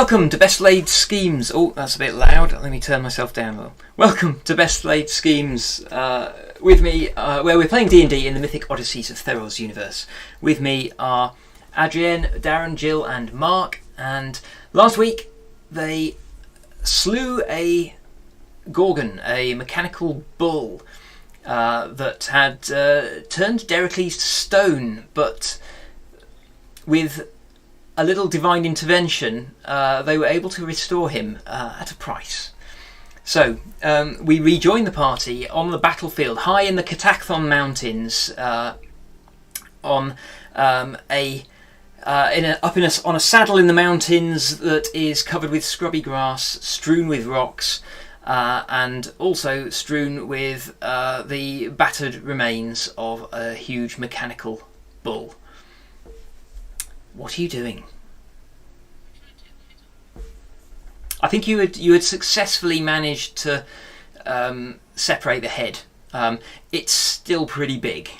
Welcome to Best Laid Schemes. Oh, that's a bit loud. Let me turn myself down a little. Welcome to Best Laid Schemes with me, where we're playing D&D in the Mythic Odysseys of Theros universe. With me are Adrienne, Darren, Jill and Mark. And last week they slew a Gorgon, a mechanical bull that had turned Dericles to stone, but with a little divine intervention, they were able to restore him at a price. So we rejoin the party on the battlefield, high in the Catacthon Mountains, on on a saddle in the mountains that is covered with scrubby grass, strewn with rocks, and also strewn with the battered remains of a huge mechanical bull. What are you doing? I think you had successfully managed to separate the head. It's still pretty big.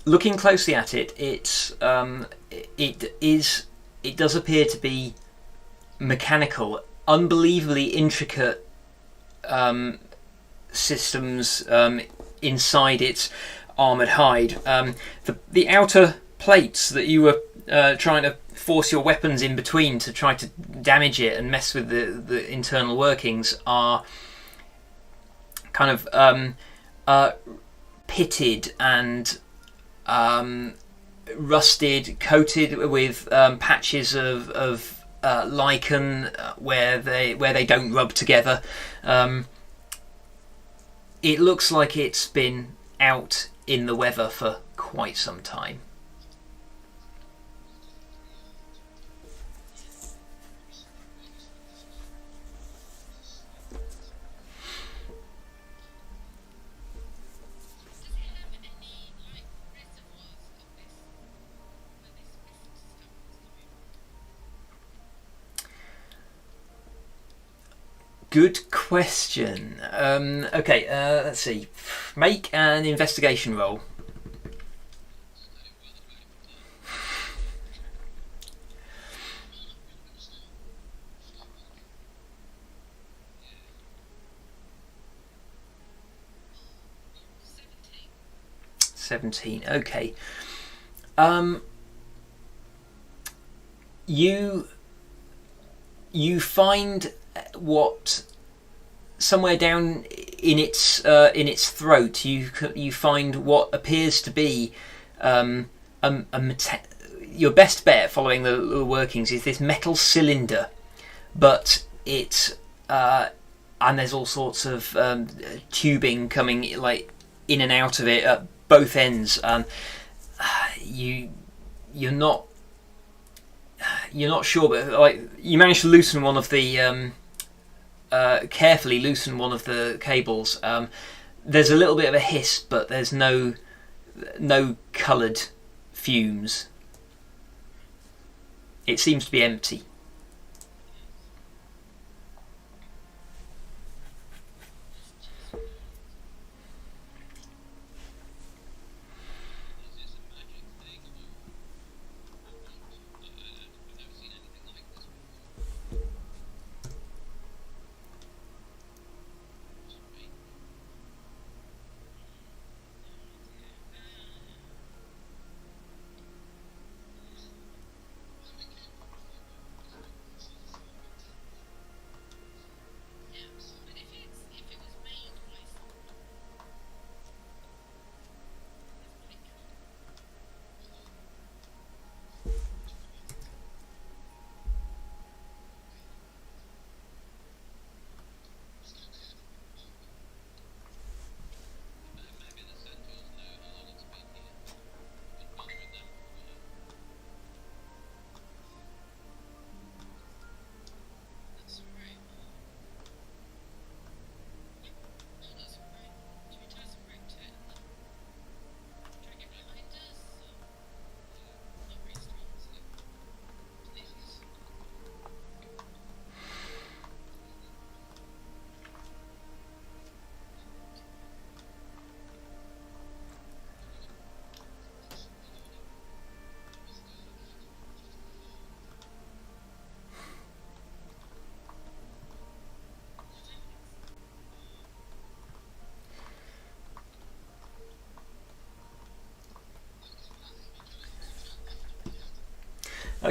Looking closely at it, it does appear to be mechanical, unbelievably intricate systems inside its armoured hide. The outer plates that you were trying to force your weapons in between to try to damage it and mess with the internal workings are kind of pitted and rusted, coated with patches of lichen where they don't rub together. It looks like it's been out in the weather for quite some time. Good question. Okay, let's see. Make an investigation roll. $17. Okay. You find what somewhere down in its throat you find what appears to be your best bet, following the workings, is this metal cylinder, but it and there's all sorts of tubing coming like in and out of it at both ends. You're not sure, but like you managed to loosen one of the carefully loosen one of the cables. There's a little bit of a hiss, but there's no coloured fumes. It seems to be empty.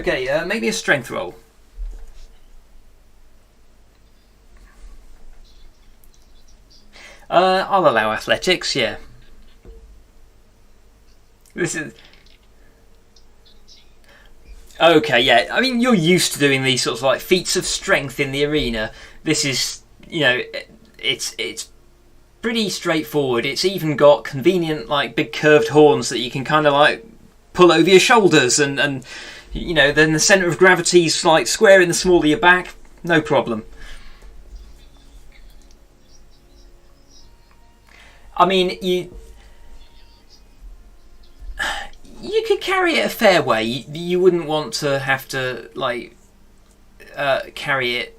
Okay, maybe a strength roll. I'll allow athletics, yeah. This is... Okay, yeah. I mean, you're used to doing these sorts of like feats of strength in the arena. This is, you know, it's pretty straightforward. It's even got convenient like big curved horns that you can kind of like pull over your shoulders, and you know, then the centre of gravity's like square in the small of your back. No problem. I mean, you could carry it a fair way. You wouldn't want to have to like carry it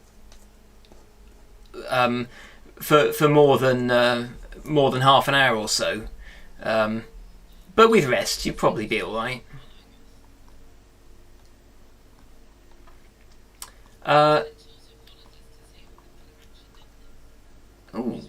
for more than half an hour or so. But with rest, you'd probably be all right. Ooh.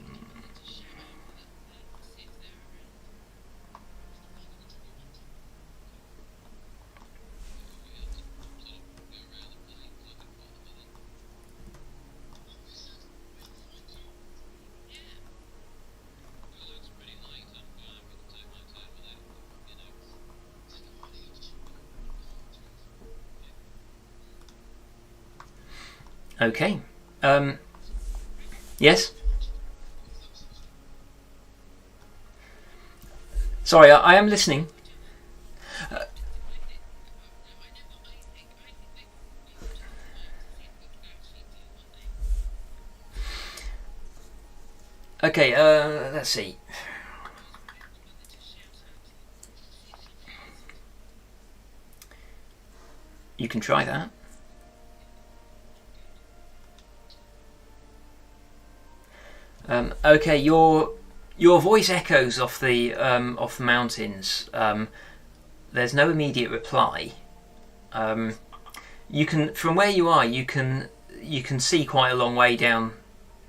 Okay. Yes? Sorry, I am listening. Okay, let's see. You can try that. Okay, your voice echoes off the mountains. There's no immediate reply. You can, from where you are, you can see quite a long way down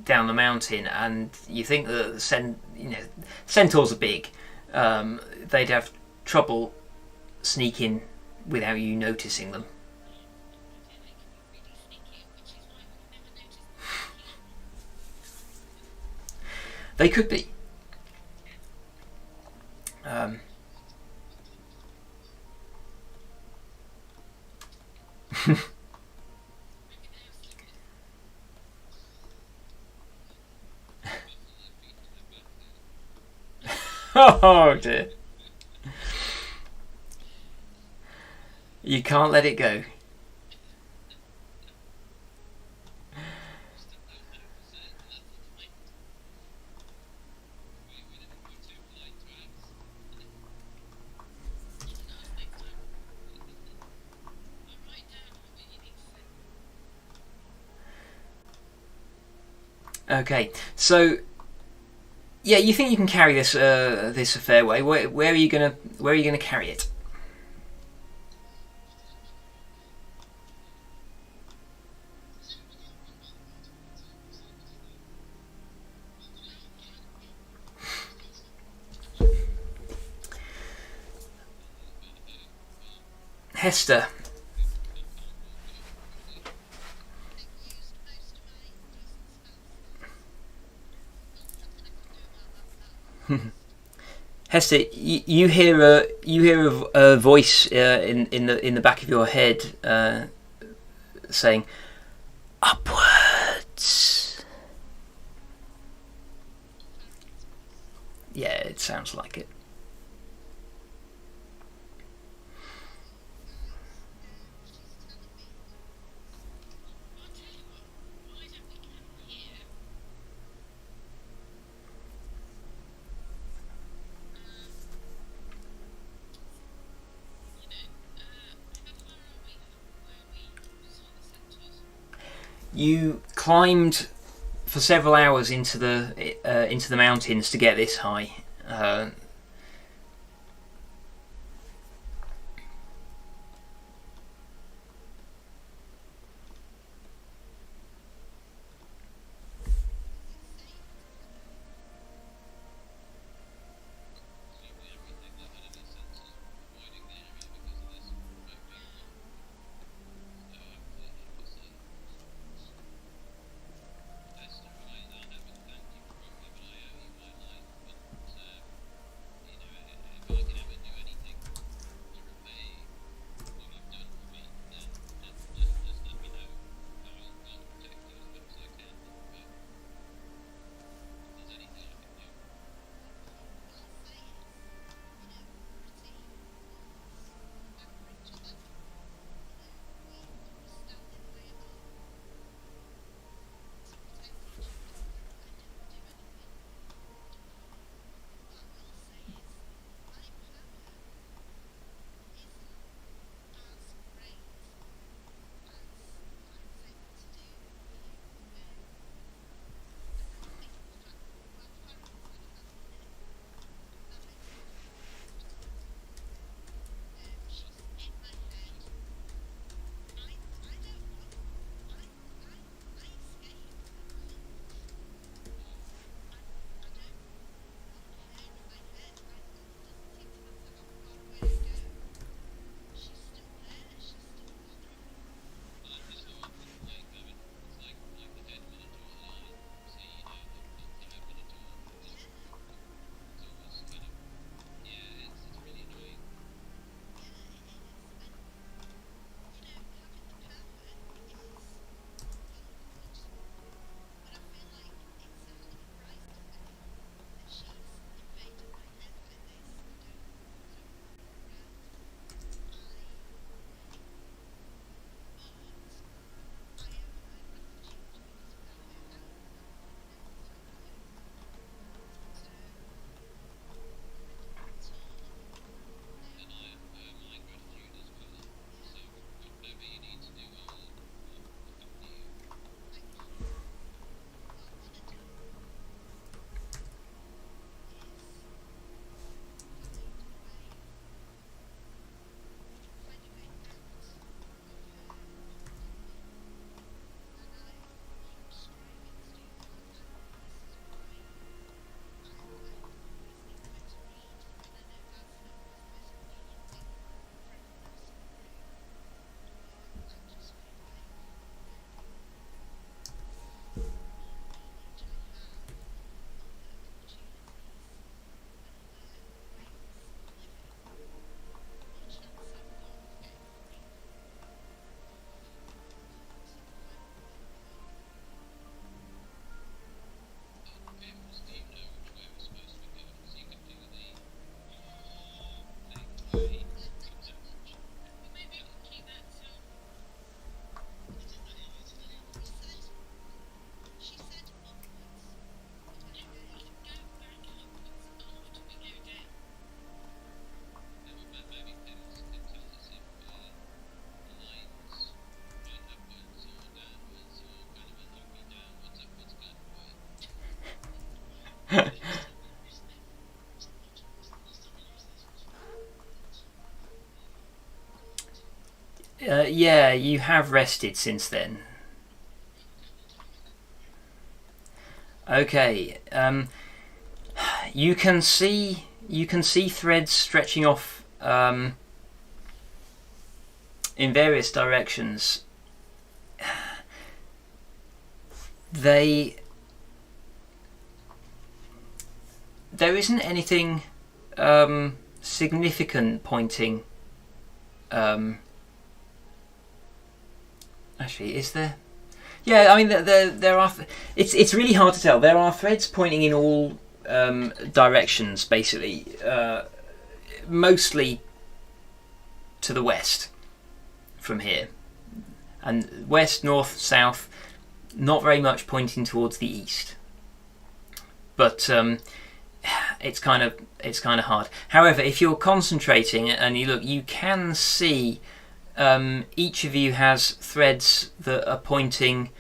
the mountain, and you think that centaurs are big. They'd have trouble sneaking without you noticing them. They could be. Oh dear. You can't let it go. Okay, so yeah, you think you can carry this this a fair way. Where are you gonna carry it? Hester. Hester, you hear a voice in the back of your head saying, "Upwards." Yeah, it sounds like it. You climbed for several hours into the mountains to get this high. yeah, you have rested since then. Okay. You can see threads stretching off in various directions. There isn't anything significant pointing. Actually, is there? Yeah, I mean there are. It's really hard to tell. There are threads pointing in all directions, basically, mostly to the west from here, and west, north, south. Not very much pointing towards the east, but it's kind of hard. However, if you're concentrating and you look, you can see each of you has threads that are pointing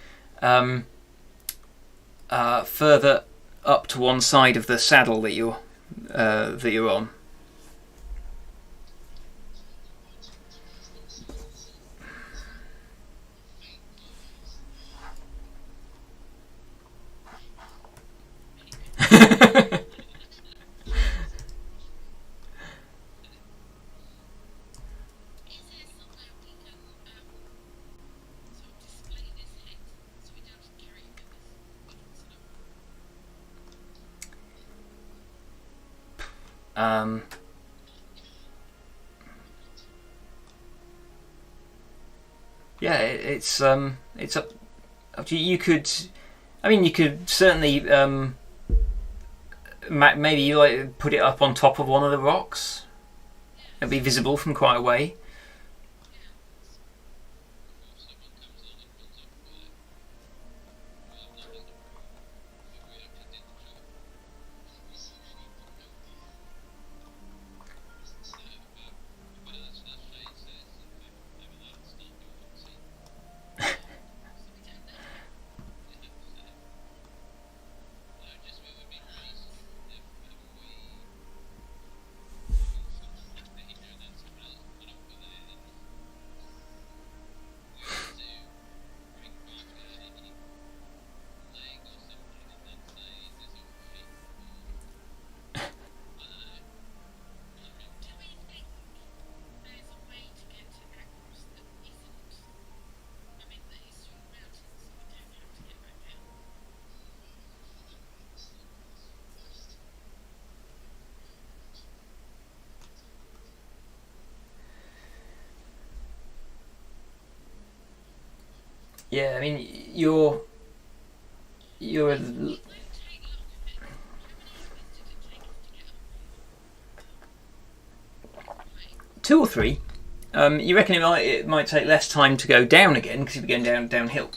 further up to one side of the saddle that you're on. Yeah, it's up. You could, I mean, you could certainly maybe you like put it up on top of one of the rocks. It'll be visible from quite a way. Yeah, I mean, you're 2 or 3. You reckon it might take less time to go down again because you'll be going downhill.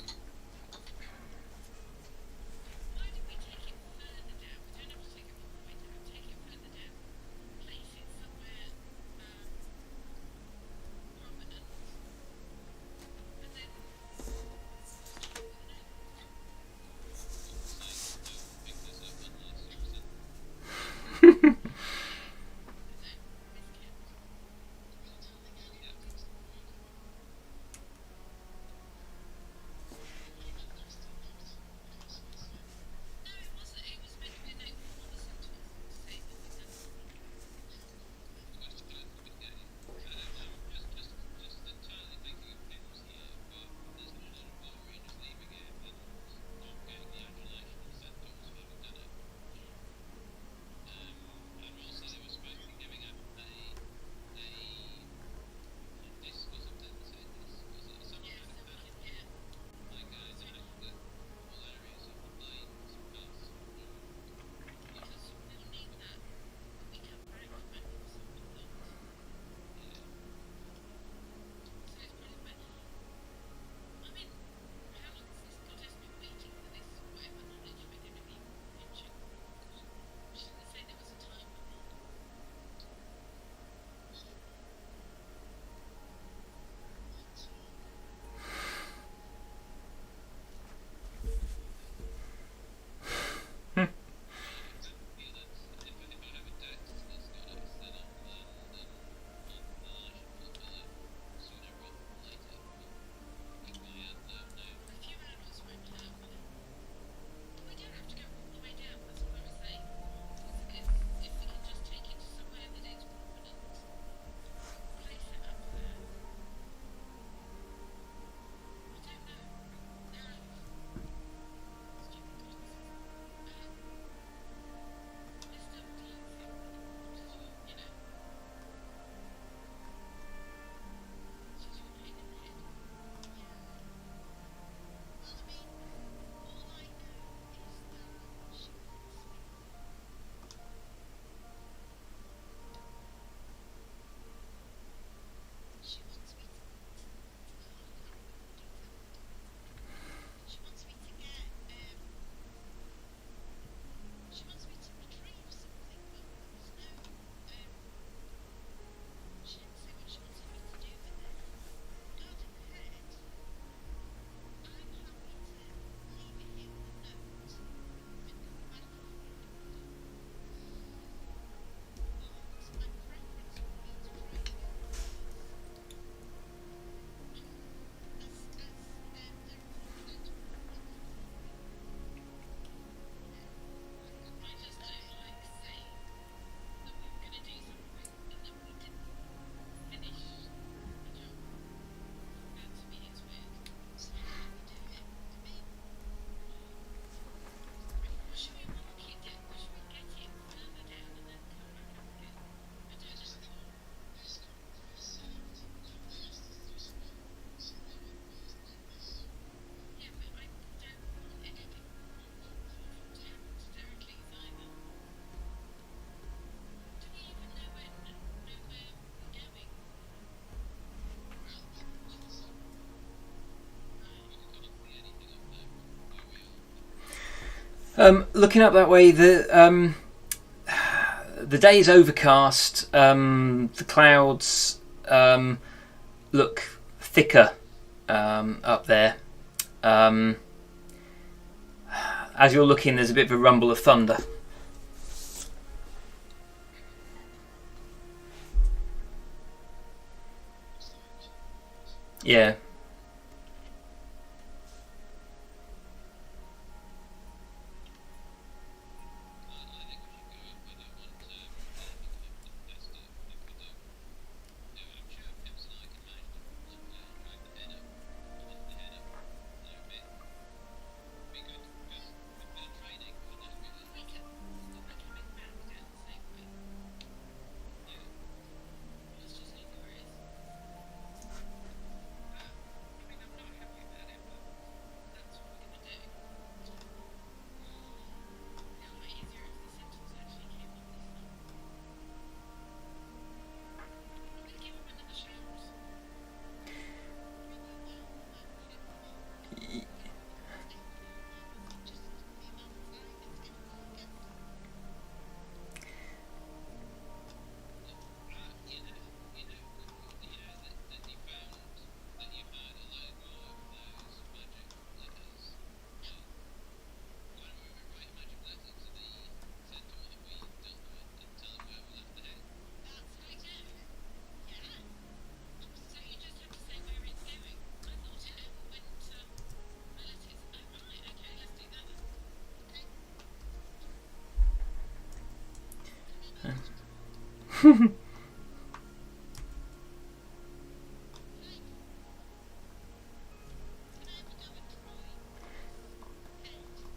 Looking up that way, the day is overcast. The clouds look thicker up there. As you're looking, there's a bit of a rumble of thunder. Yeah.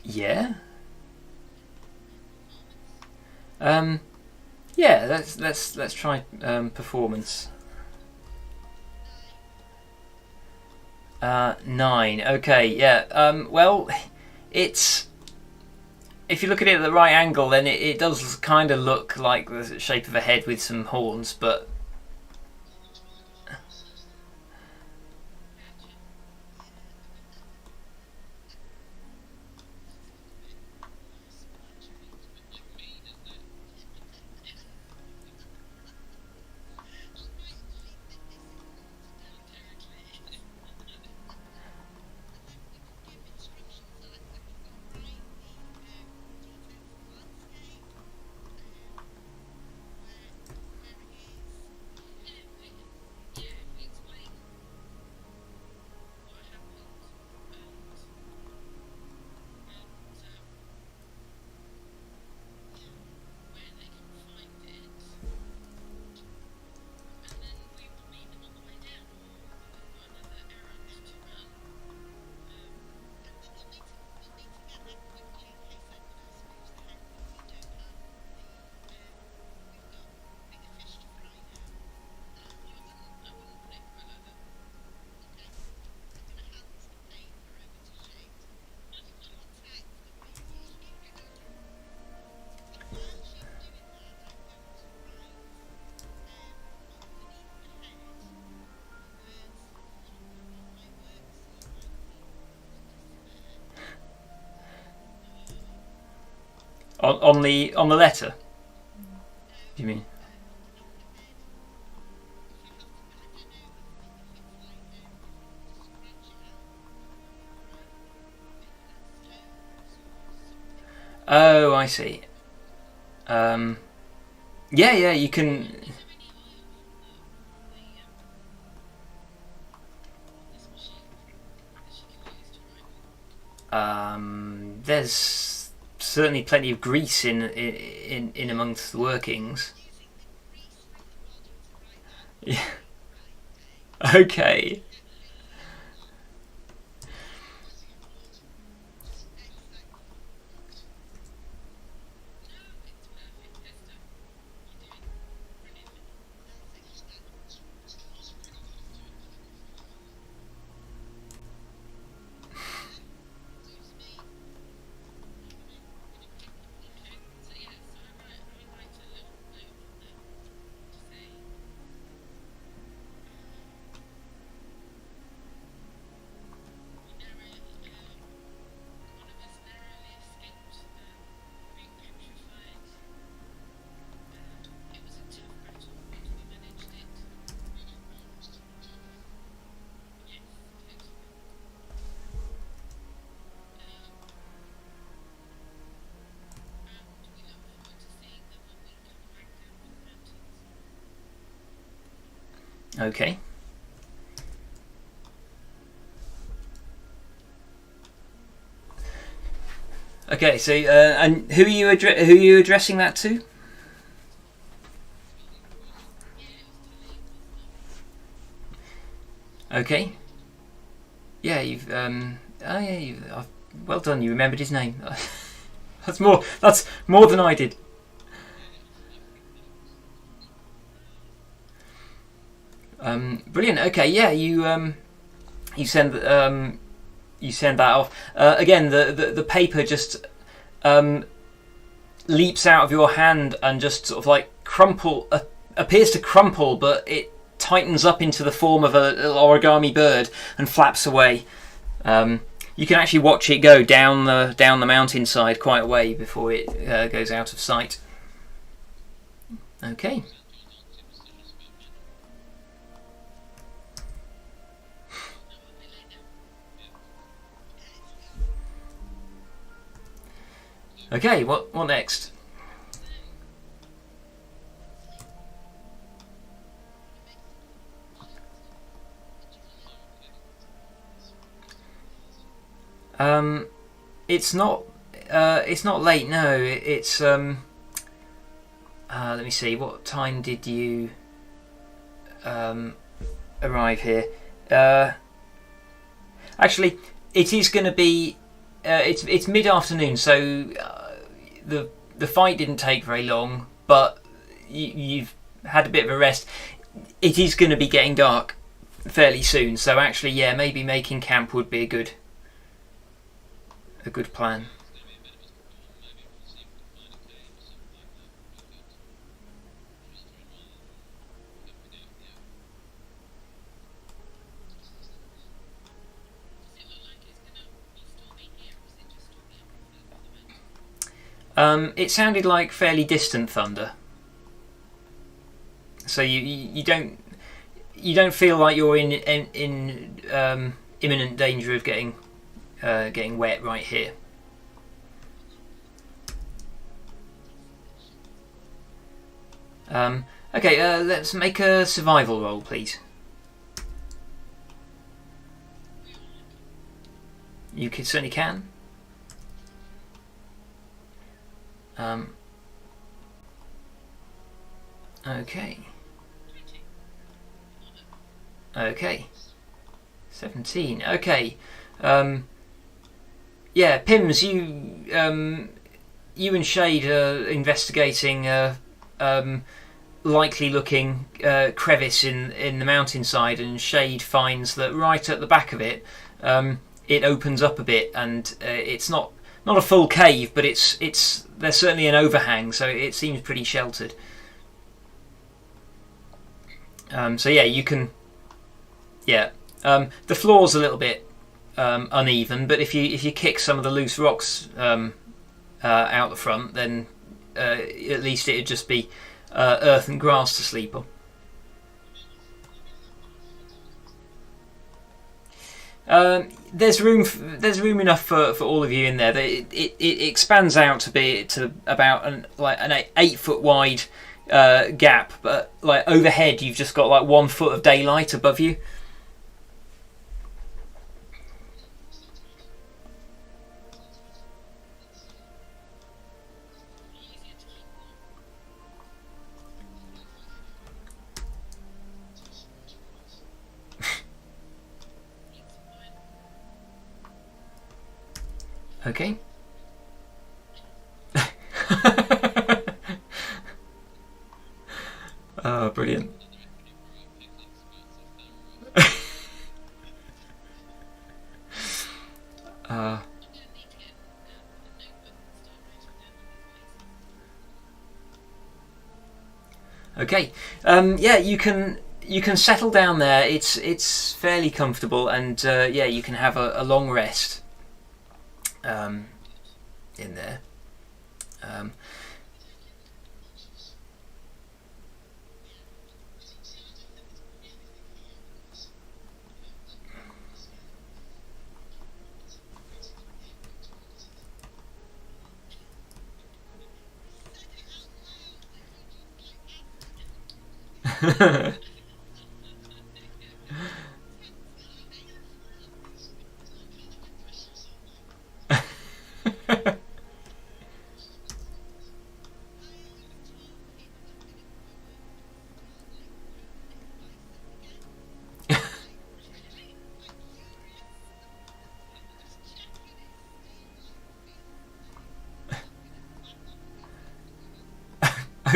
Yeah. Yeah. Let's try performance. 9. Okay. Yeah. Well, it's, if you look at it at the right angle, then it does kind of look like the shape of a head with some horns, but on the letter. Do you mean? Oh, I see. Yeah, yeah, you can. There's certainly plenty of grease in amongst the workings. Yeah. Okay. Okay. Okay. So, and who are you addressing that to? Okay. Yeah, you've. Oh yeah. Well done. You remembered his name. That's more. That's more than I did. Brilliant. Okay. Yeah. You send that off. Again, the paper just leaps out of your hand and just sort of like appears to crumple, but it tightens up into the form of a little origami bird and flaps away. You can actually watch it go down the mountainside quite a way before it goes out of sight. Okay. Okay, what next? It's not. It's not late. No, it's. Let me see. What time did you arrive here? Actually, it is going to be. It's mid-afternoon, so the fight didn't take very long, but you've had a bit of a rest. It is going to be getting dark fairly soon, so actually, yeah, maybe making camp would be a good plan. It sounded like fairly distant thunder, so you don't feel like you're in imminent danger of getting wet right here. Okay, let's make a survival roll, please. You certainly can. Okay. Okay. 17. Okay. Yeah, Pims, you and Shade are investigating likely looking crevice in the mountainside, and Shade finds that right at the back of it, it opens up a bit, and it's not a full cave, but there's certainly an overhang, so it seems pretty sheltered. So yeah, you can. Yeah, the floor's a little bit uneven, but if you kick some of the loose rocks out the front, then at least it'd just be earth and grass to sleep on. There's room enough for all of you in there. It expands out to about an 8-foot wide gap, but like overhead you've just got like 1 foot of daylight above you. Okay. Oh, brilliant. Okay. Yeah, you can settle down there. It's fairly comfortable, and yeah, you can have a long rest in there.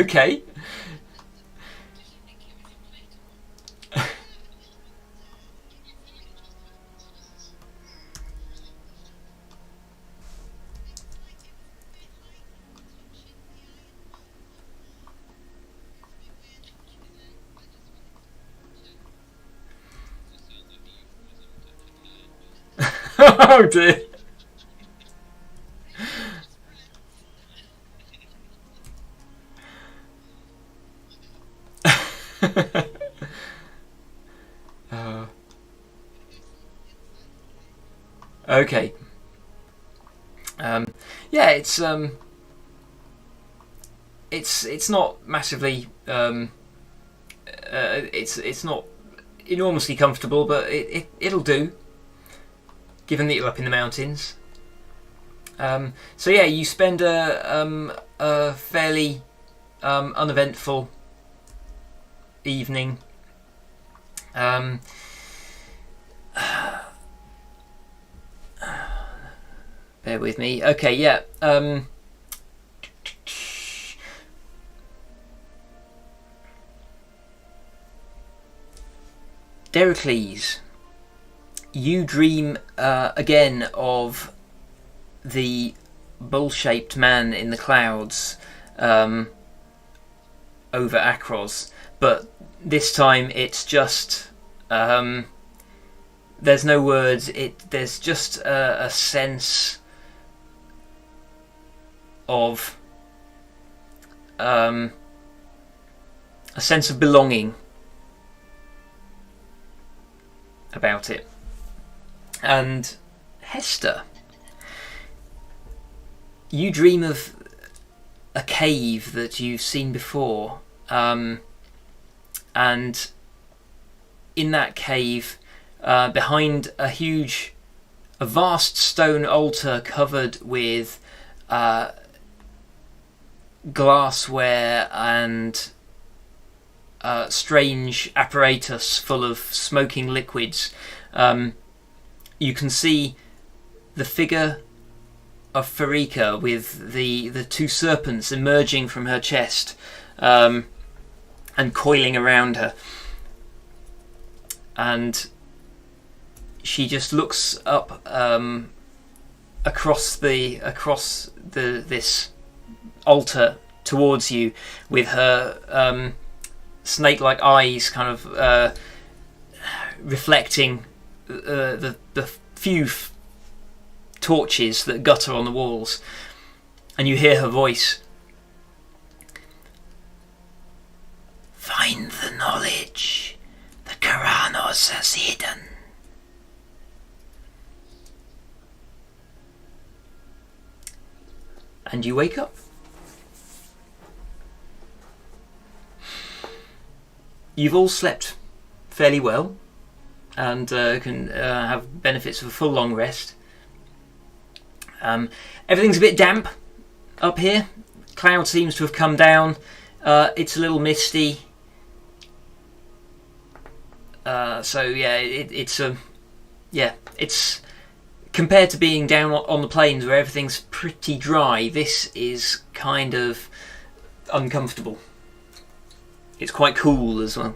Okay. Oh dear. uh, okay. Yeah, it's not massively it's not enormously comfortable, but it'll do, given that you're up in the mountains. So yeah, you spend a fairly uneventful evening. Bear with me. Okay, yeah. Dericles, you dream again of the bull-shaped man in the clouds over Akros, but this time it's just there's no words. There's just a sense of belonging about it. And Hester, you dream of a cave that you've seen before, and in that cave, behind a vast stone altar covered with glassware and strange apparatus full of smoking liquids, you can see the figure of Farika with the two serpents emerging from her chest and coiling around her, and she just looks up across this altar towards you with her snake-like eyes kind of reflecting the few torches that gutter on the walls, and you hear her voice. Find the knowledge the Karanos has hidden. And you wake up. You've all slept fairly well and can have benefits of a full long rest. Everything's a bit damp up here. Cloud seems to have come down. It's a little misty. So yeah, it's compared to being down on the plains where everything's pretty dry. This is kind of uncomfortable. It's quite cool as well.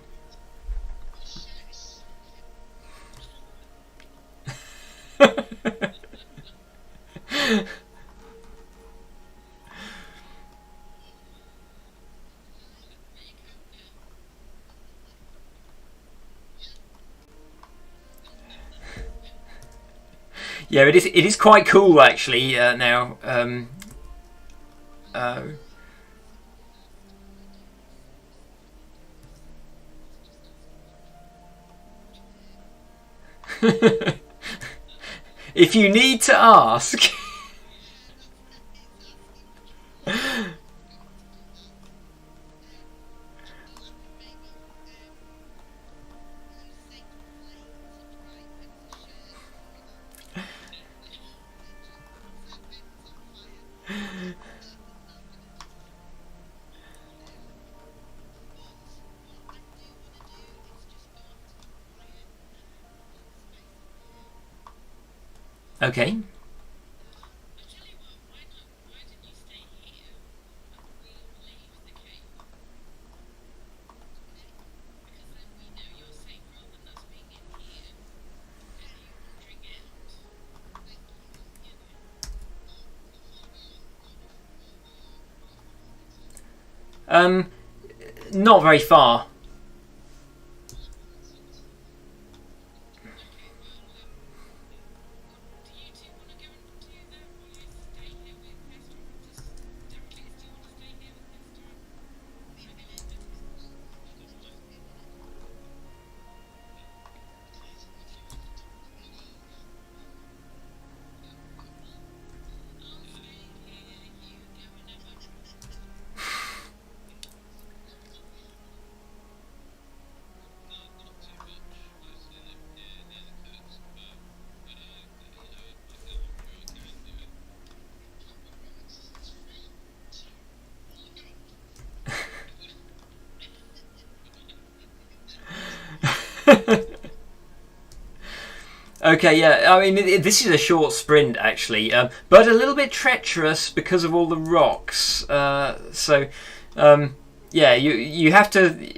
Yeah, it is quite cool actually now. If you need to ask. Okay. Not very far. Okay, yeah. I mean, this is a short sprint actually, but a little bit treacherous because of all the rocks. Yeah, you have to.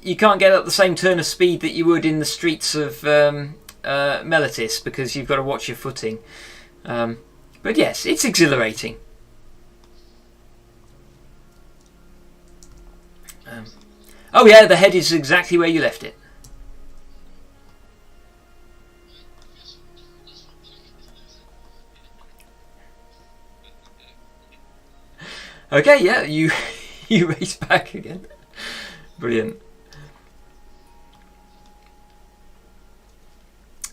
You can't get up the same turn of speed that you would in the streets of Meletis because you've got to watch your footing. But yes, it's exhilarating. Oh yeah, the head is exactly where you left it. Okay, yeah, you race back again. Brilliant.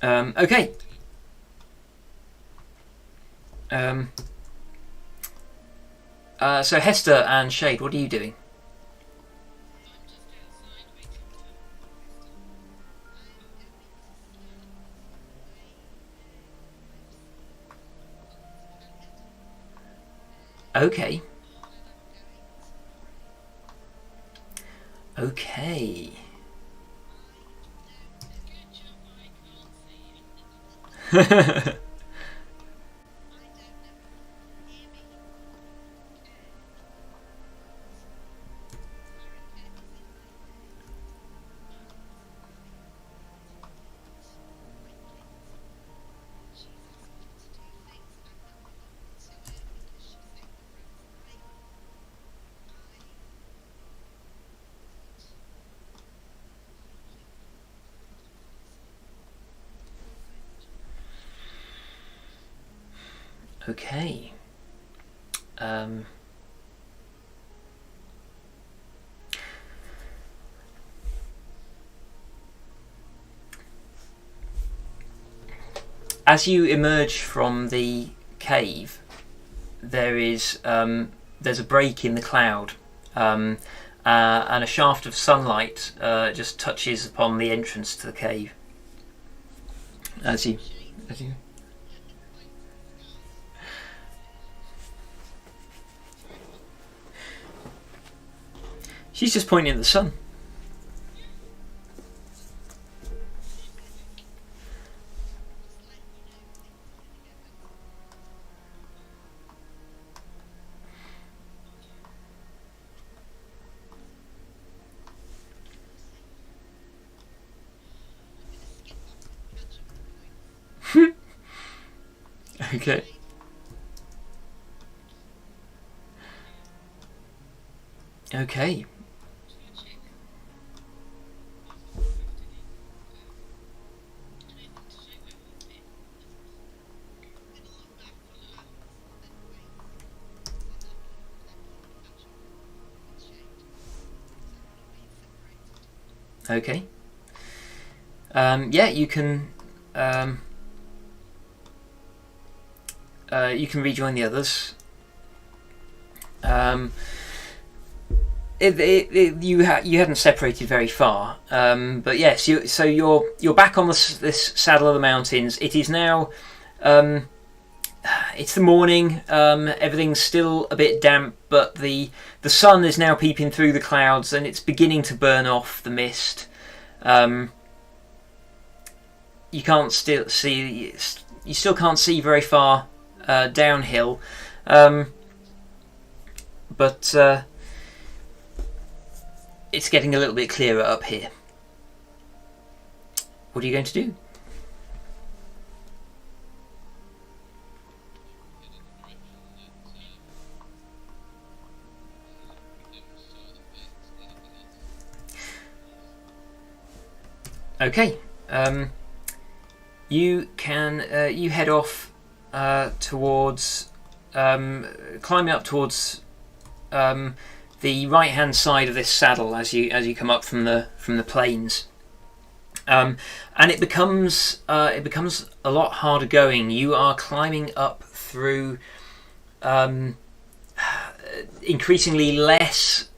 Okay. So Hester and Shade, what are you doing? Okay. Okay. Okay. As you emerge from the cave, there's a break in the cloud, and a shaft of sunlight just touches upon the entrance to the cave. As you. She's just pointing at the sun. Okay. Okay. Okay. Yeah, you can rejoin the others. You hadn't separated very far, but yes, you're back on this saddle of the mountains. It is now it's the morning. Everything's still a bit damp, but the sun is now peeping through the clouds, and it's beginning to burn off the mist. You can't still see. You still can't see very far downhill, but it's getting a little bit clearer up here. What are you going to do? Okay, you can you head off towards climbing up towards the right hand side of this saddle as you come up from the plains, and it becomes a lot harder going. You are climbing up through increasingly less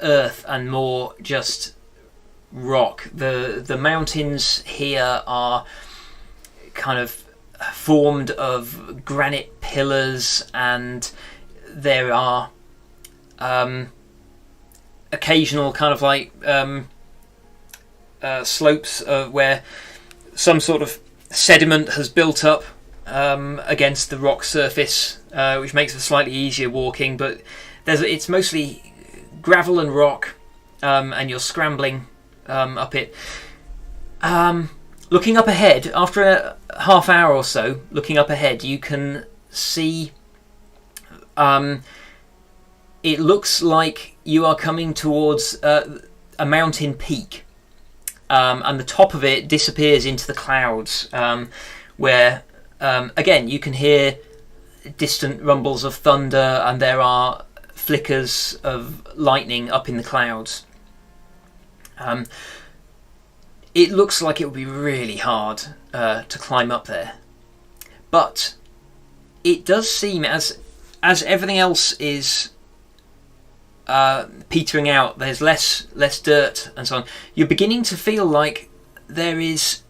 earth and more just rock. The mountains here are kind of formed of granite pillars, and there are occasional kind of like slopes where some sort of sediment has built up against the rock surface, which makes it slightly easier walking, but it's mostly gravel and rock, and you're scrambling up it. Looking up ahead, after a half hour or so, looking up ahead, you can see it looks like you are coming towards a mountain peak, and the top of it disappears into the clouds, where again you can hear distant rumbles of thunder, and there are flickers of lightning up in the clouds. It looks like it would be really hard to climb up there, but it does seem as everything else is petering out, there's less dirt and so on, you're beginning to feel like there is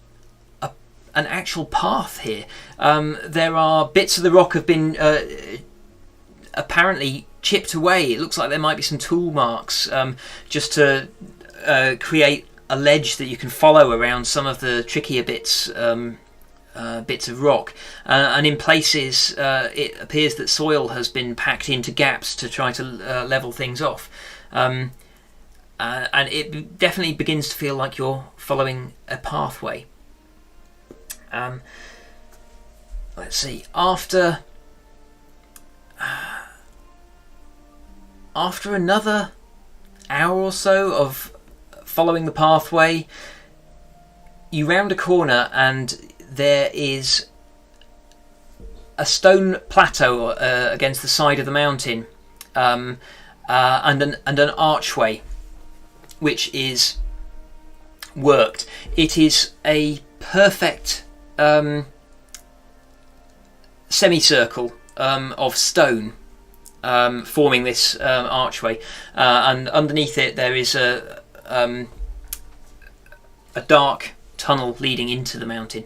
an actual path here. There are bits of the rock have been apparently chipped away. It looks like there might be some tool marks, just to create a ledge that you can follow around some of the trickier bits of rock, and in places it appears that soil has been packed into gaps to try to level things off, and it definitely begins to feel like you're following a pathway. Let's see, after another hour or so of following the pathway, you round a corner and there is a stone plateau against the side of the mountain, and an archway which is worked. It is a perfect semicircle of stone, forming this archway, and underneath it there is a dark tunnel leading into the mountain.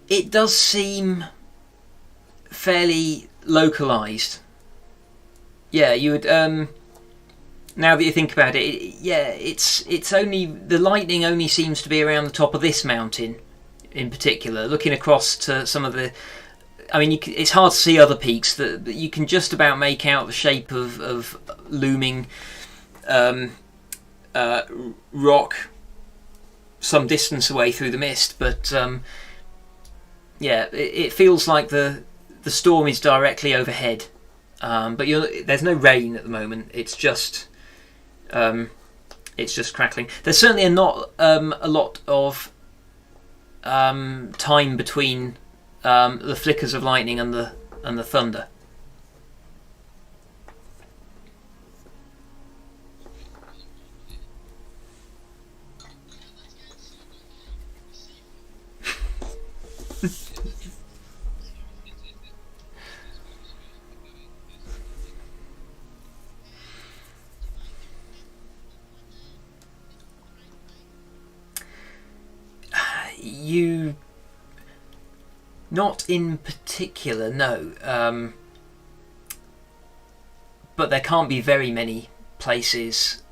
It does seem fairly localized. Yeah, you would. Now that you think about it, it's only the lightning only seems to be around the top of this mountain, in particular. Looking across to some of the, I mean, it's hard to see other peaks. That you can just about make out the shape of looming rock some distance away through the mist, but yeah, it feels like the storm is directly overhead, but there's no rain at the moment. It's just crackling. There's certainly not a lot of time between the flickers of lightning and and the thunder. You, not in particular, no. But there can't be very many places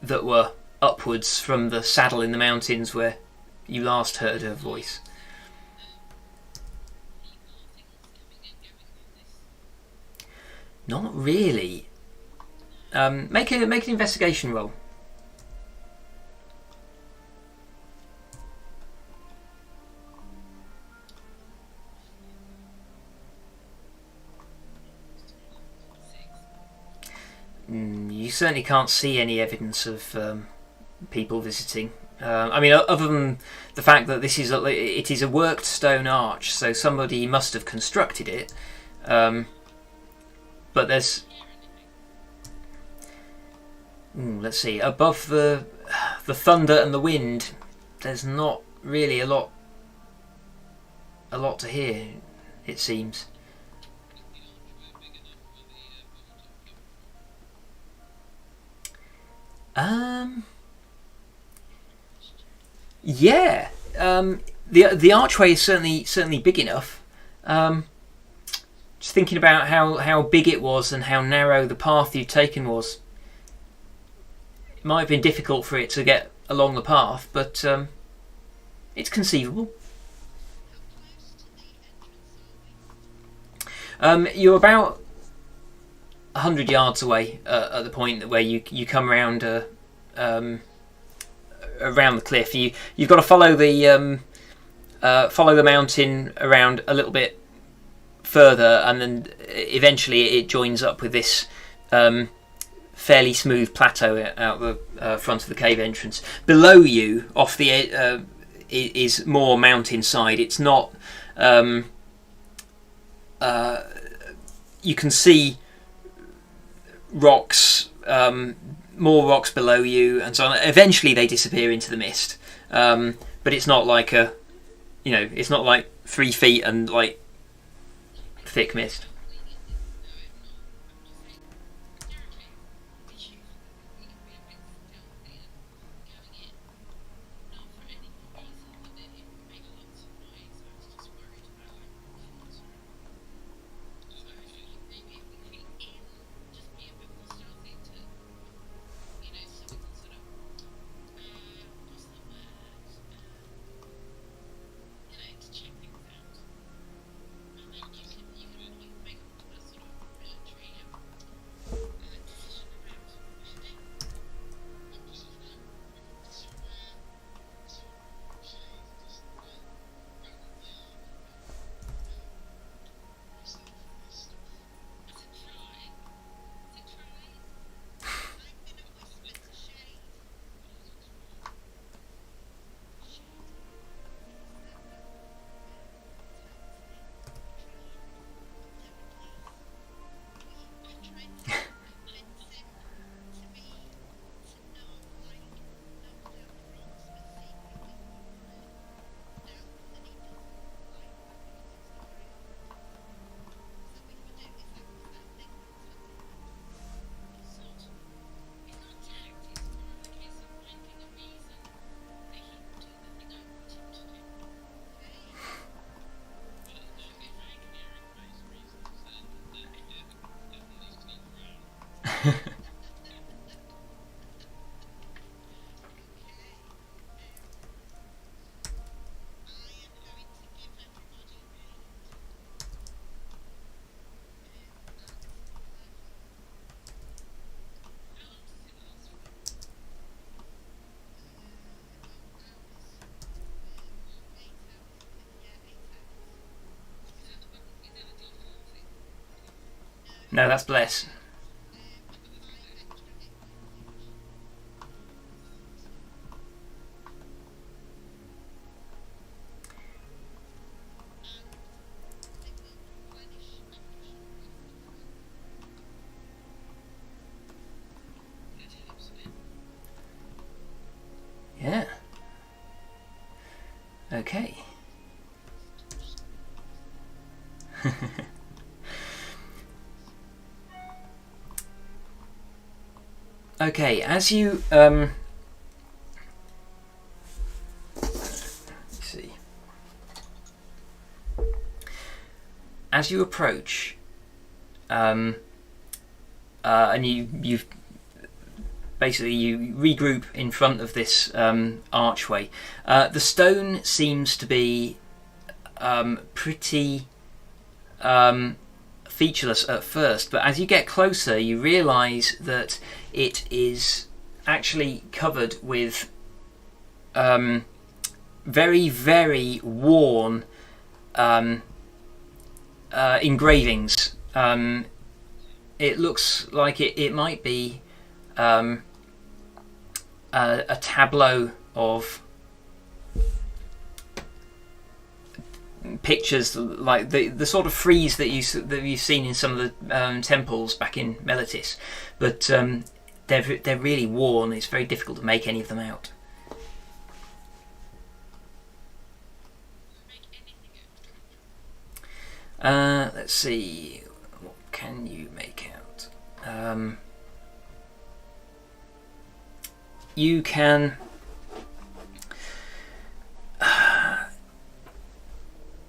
that were upwards from the saddle in the mountains where you last heard her voice. Not really. Make an investigation roll. You certainly can't see any evidence of people visiting. I mean, other than the fact that it is a worked stone arch, so somebody must have constructed it. But there's, let's see, above the thunder and the wind, there's not really a lot to hear, it seems. Yeah. The archway is certainly big enough. Just thinking about how big it was and how narrow the path you'd taken was. It might have been difficult for it to get along the path, but it's conceivable. You're about 100 yards away at the point where you come around around the cliff. You've got to follow the mountain around a little bit further, and then eventually it joins up with this fairly smooth plateau out the front of the cave entrance. Below you, off the is more mountainside. It's not. You can see rocks, more rocks below you, and so on. Eventually, they disappear into the mist. But it's not like it's not like 3 feet and like thick mist. No, that's bless. Okay. Okay, as you let's see. As you approach, and you've basically you regroup in front of this archway. The stone seems to be pretty featureless at first, but as you get closer, you realise that it is actually covered with very, very worn engravings. It looks like it might be a tableau of pictures, like the sort of frieze that you've seen in some of the temples back in Meletis, but they're really worn. It's very difficult to make any of them out. Let's see, what can you make out? You can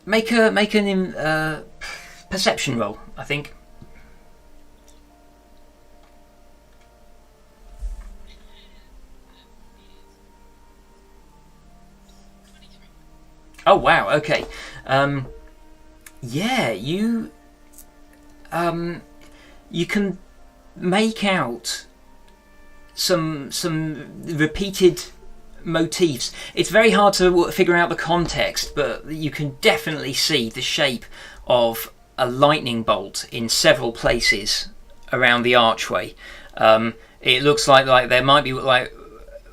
make an perception roll, I think. Oh wow! Okay. Yeah, you can make out some repeated motifs. It's very hard to figure out the context, but you can definitely see the shape of a lightning bolt in several places around the archway. It looks like there might be, like,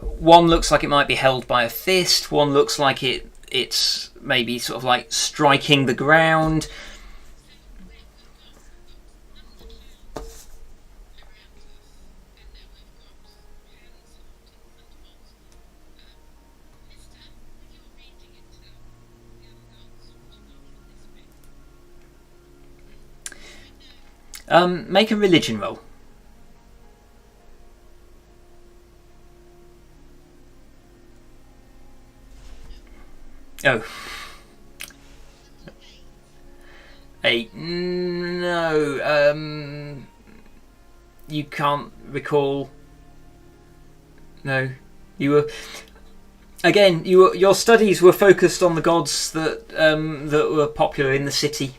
one looks like it might be held by a fist, one looks like it's maybe sort of like striking the ground. Make a religion roll. Oh. 8. No. You can't recall. No. You were. Again, your studies were focused on the gods that were popular in the city.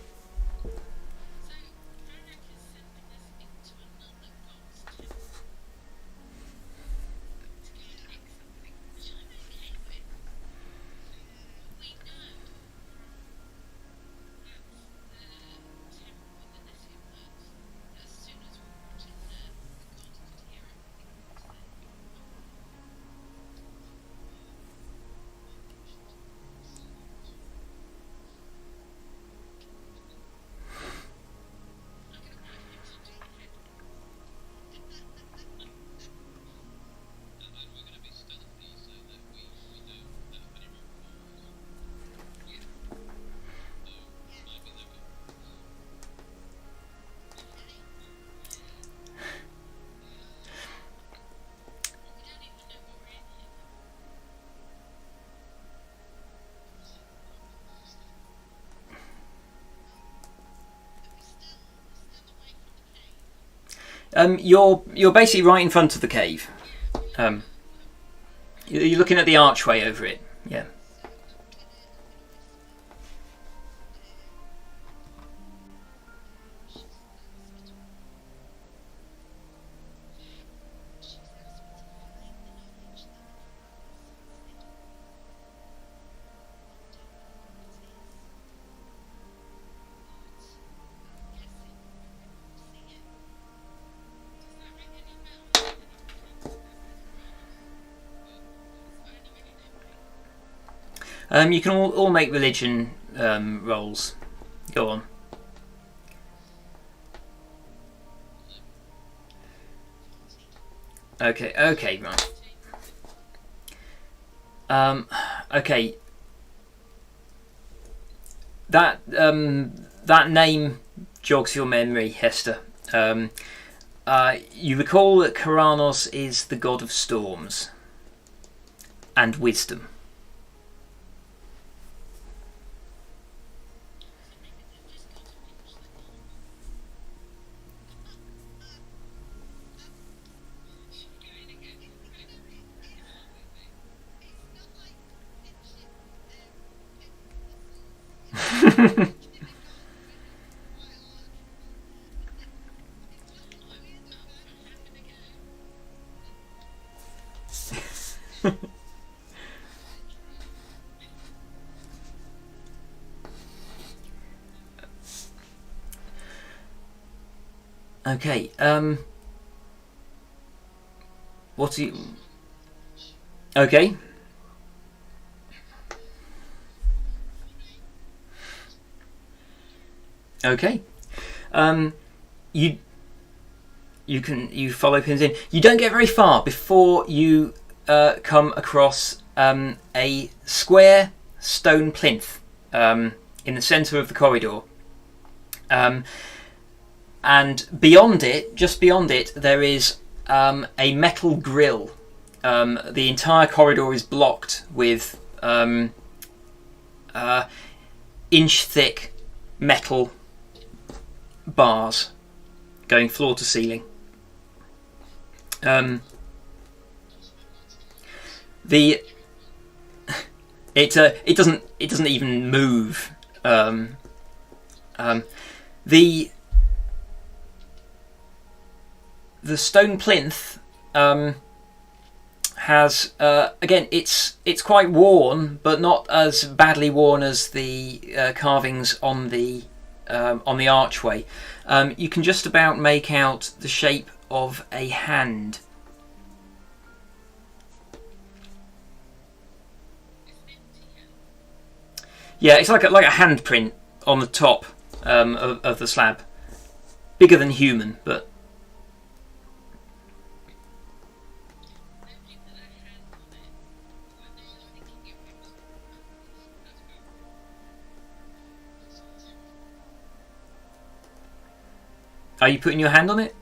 You're basically right in front of the cave. You're looking at the archway over it. Yeah. You can all make religion rolls. Go on. Okay, right. Okay. that name jogs your memory, Hester. You recall that Karanos is the god of storms and wisdom. Okay. What do you? Okay. Okay. You follow pins in. You don't get very far before you come across a square stone plinth in the centre of the corridor. And beyond it, just beyond it, there is a metal grill. The entire corridor is blocked with inch-thick metal bars going floor to ceiling. It doesn't even move. The stone plinth has again, it's quite worn, but not as badly worn as the carvings on the archway. You can just about make out the shape of a hand. Yeah, it's like a handprint on the top of the slab. Bigger than human, but. Are you putting your hand on it?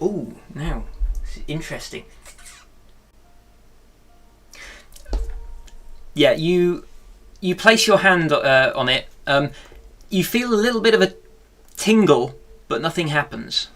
Oh, now, this is interesting. Yeah, you place your hand on it. You feel a little bit of a tingle, but nothing happens.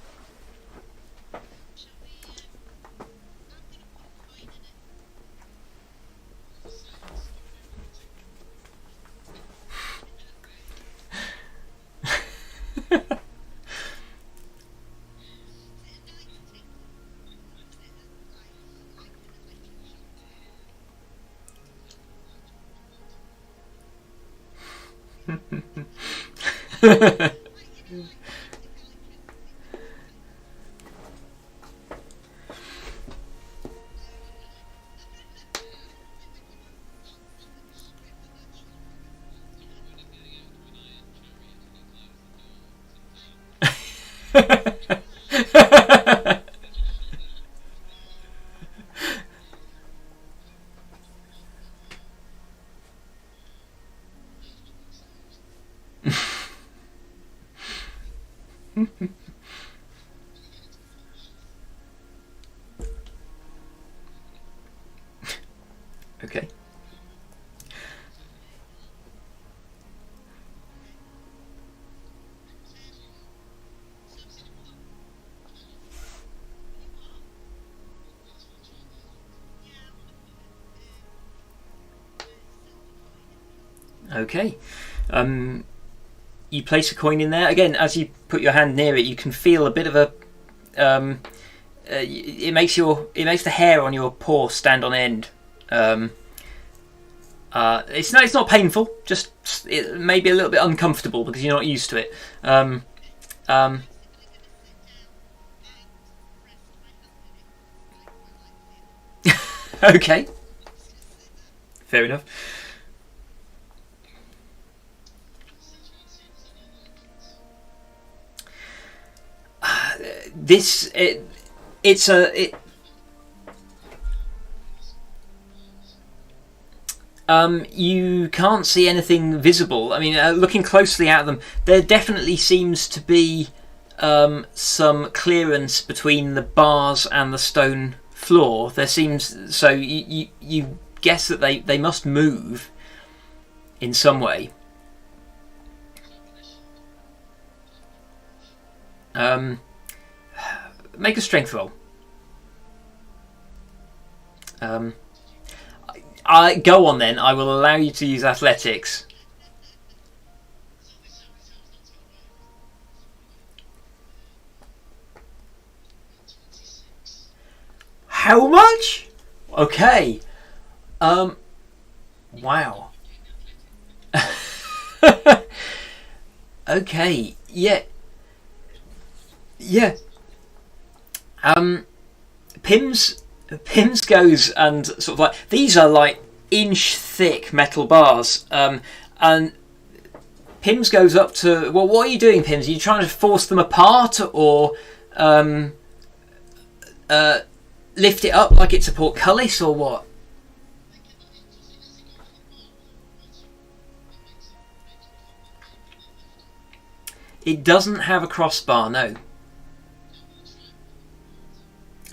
Okay. Okay. You place a coin in there. Again, as you put your hand near it, you can feel a bit of a. It makes the hair on your paw stand on end. It's not painful. Just it may be a little bit uncomfortable because you're not used to it. Okay. Fair enough. You can't see anything visible. I mean, looking closely at them, there definitely seems to be some clearance between the bars and the stone floor. There seems, so you guess that they must move in some way. Make a strength roll. Go on then. I will allow you to use athletics. How much? Okay. Wow. Okay. Yeah. Yeah. Pims goes and sort of like, these are like inch thick metal bars, and Pims goes up to, well, what are you doing, Pims? Are you trying to force them apart, or lift it up like it's a portcullis, or what? It doesn't have a crossbar, no.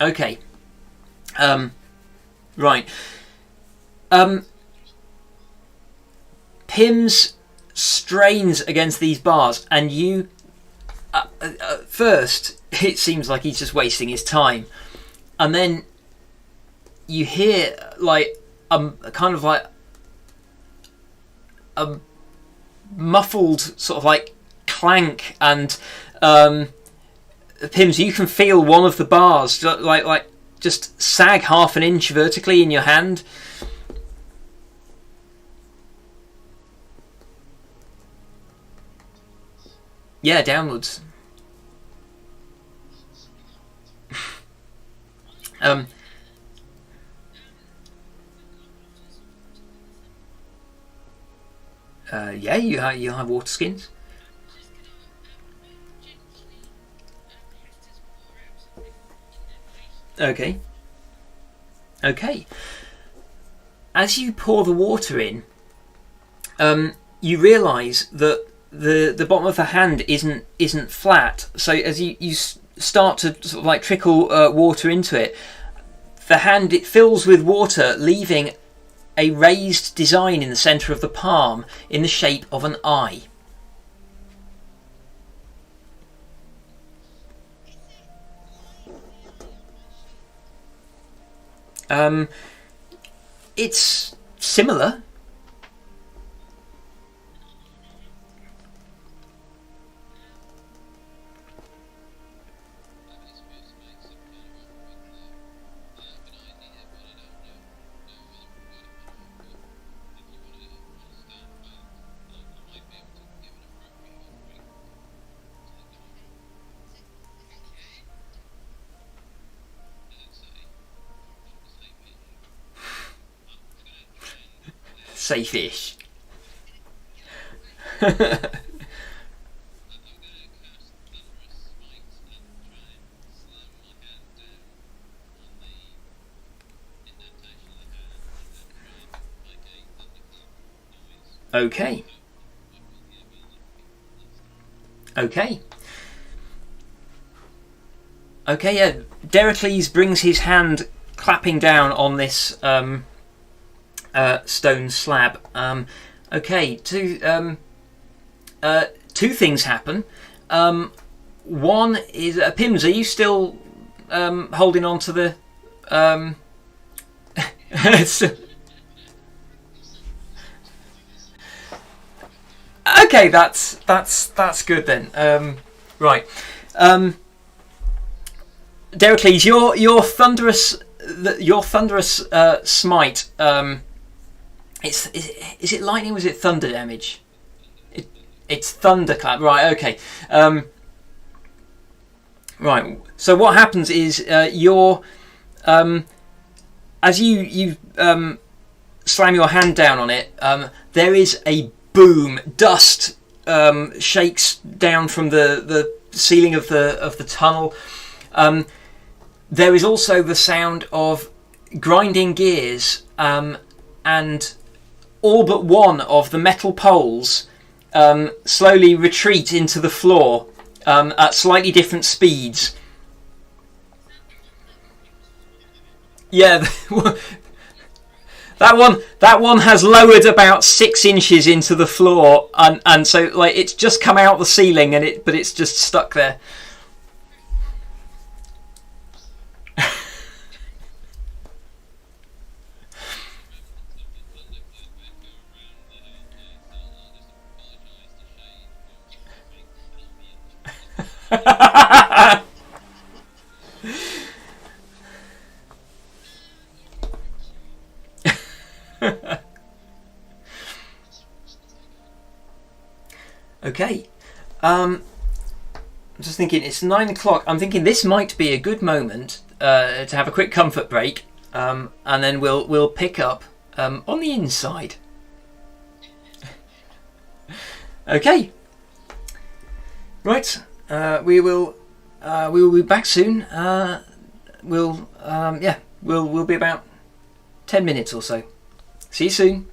Okay. Right. Pims strains against these bars, and you... first, it seems like he's just wasting his time. And then you hear, like, kind of like a muffled sort of like clank, and Pims, you can feel one of the bars like just sag half an inch vertically in your hand. Yeah, downwards. Yeah, you'll have water skins. Okay. Okay. As you pour the water in, you realise that the bottom of the hand isn't flat. So as you start to sort of like trickle water into it, the hand, it fills with water, leaving a raised design in the centre of the palm in the shape of an eye. It's similar. Safe-ish. Okay. Okay. Okay, yeah. Dericles brings his hand clapping down on this stone slab. Okay, two things happen. One is, Pims, are you still holding on to the... Okay, that's good then. Right, Dericles, your thunderous smite. Is it lightning? Or is it thunder damage? It's thunderclap. Right. Okay. Right. So what happens is as you slam your hand down on it, there is a boom. Dust shakes down from the ceiling of the tunnel. There is also the sound of grinding gears and all but one of the metal poles slowly retreat into the floor at slightly different speeds. Yeah, that one has lowered about 6 inches into the floor, and so like it's just come out the ceiling, but it's just stuck there. Okay, I'm just thinking it's 9 o'clock. I'm thinking this might be a good moment to have a quick comfort break, and then we'll pick up on the inside. Okay, right. We will be back soon. We'll be about 10 minutes or so. See you soon.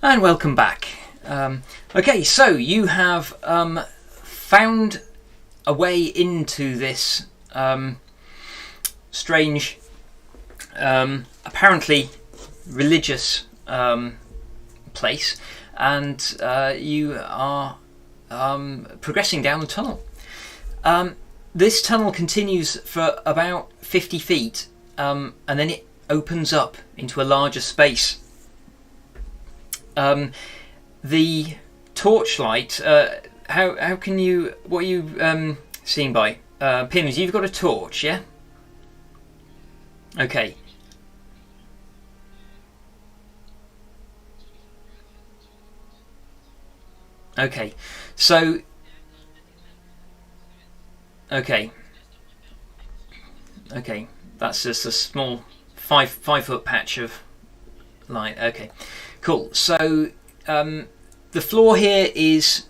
And welcome back. Okay, so you have found a way into this strange, apparently religious place, and you are progressing down the tunnel. This tunnel continues for about 50 feet, and then it opens up into a larger space. The torchlight. How can you? What are you seeing by? Pims, you've got a torch, yeah? Okay. Okay. So. Okay. Okay. That's just a small five foot patch of light. Okay. Cool. So the floor here is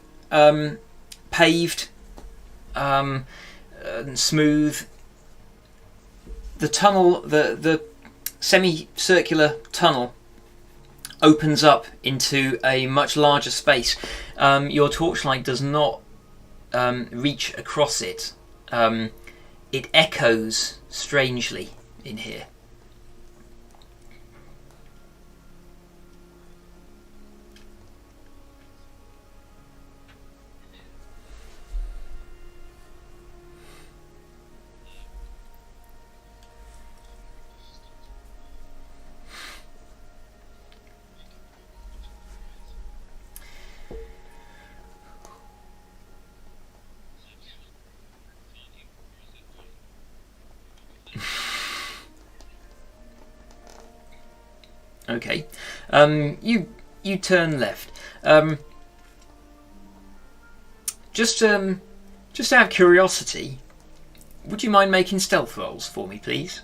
paved, and smooth. The tunnel, the semicircular tunnel, opens up into a much larger space. Your torchlight does not reach across it. It echoes strangely in here. Okay, you turn left. Just out of curiosity, would you mind making stealth rolls for me, please?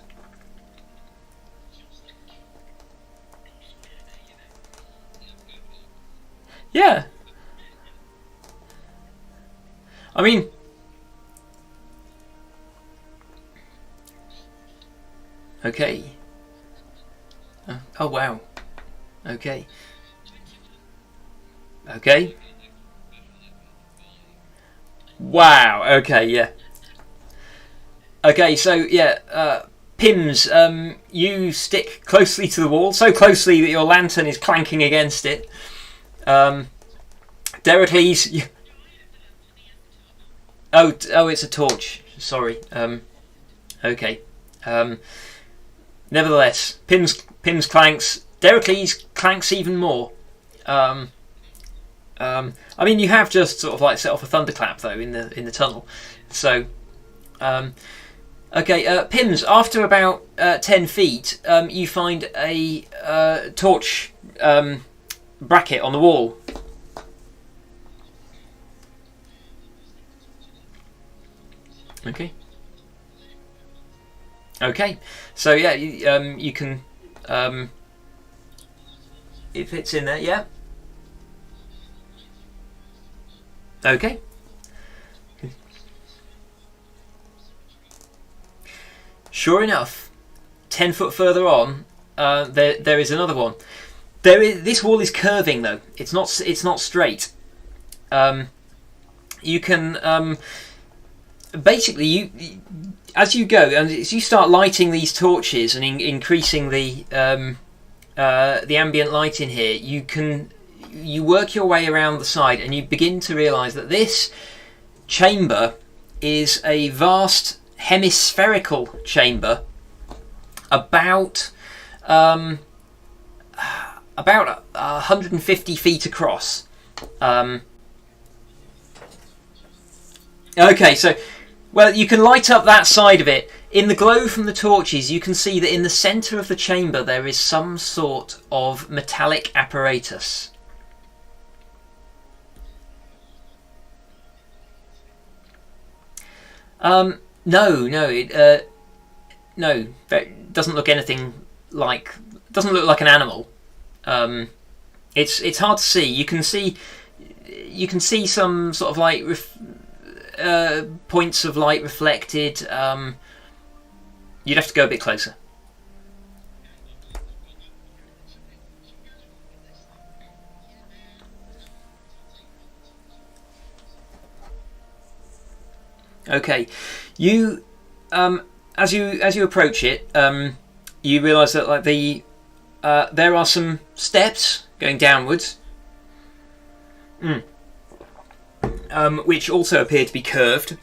Yeah. I mean, okay. Oh wow. Okay. Okay. Wow. Okay. Yeah. Okay. So yeah. Pims, you stick closely to the wall, so closely that your lantern is clanking against it. Dericles. Oh, it's a torch. Sorry. Okay. Nevertheless, Pims clanks. Dericles clanks even more. I mean, you have just sort of like set off a thunderclap though in the tunnel. So, okay, Pims. After about 10 feet, you find a torch bracket on the wall. Okay. Okay, so yeah, you can. It fits in there, yeah. Okay. Sure enough, 10 foot further on, there is another one. This wall is curving though. It's not straight. You can basically as you go and as you start lighting these torches and increasing the ambient light in here, you work your way around the side and you begin to realise that this chamber is a vast hemispherical chamber, about 150 feet across. Okay, so well, you can light up that side of it. In the glow from the torches, you can see that in the centre of the chamber there is some sort of metallic apparatus. No, it doesn't look anything like. Doesn't look like an animal. It's hard to see. You can see some sort of like points of light reflected. You'd have to go a bit closer. Okay, you as you approach it, you realise that like there are some steps going downwards, which also appear to be curved,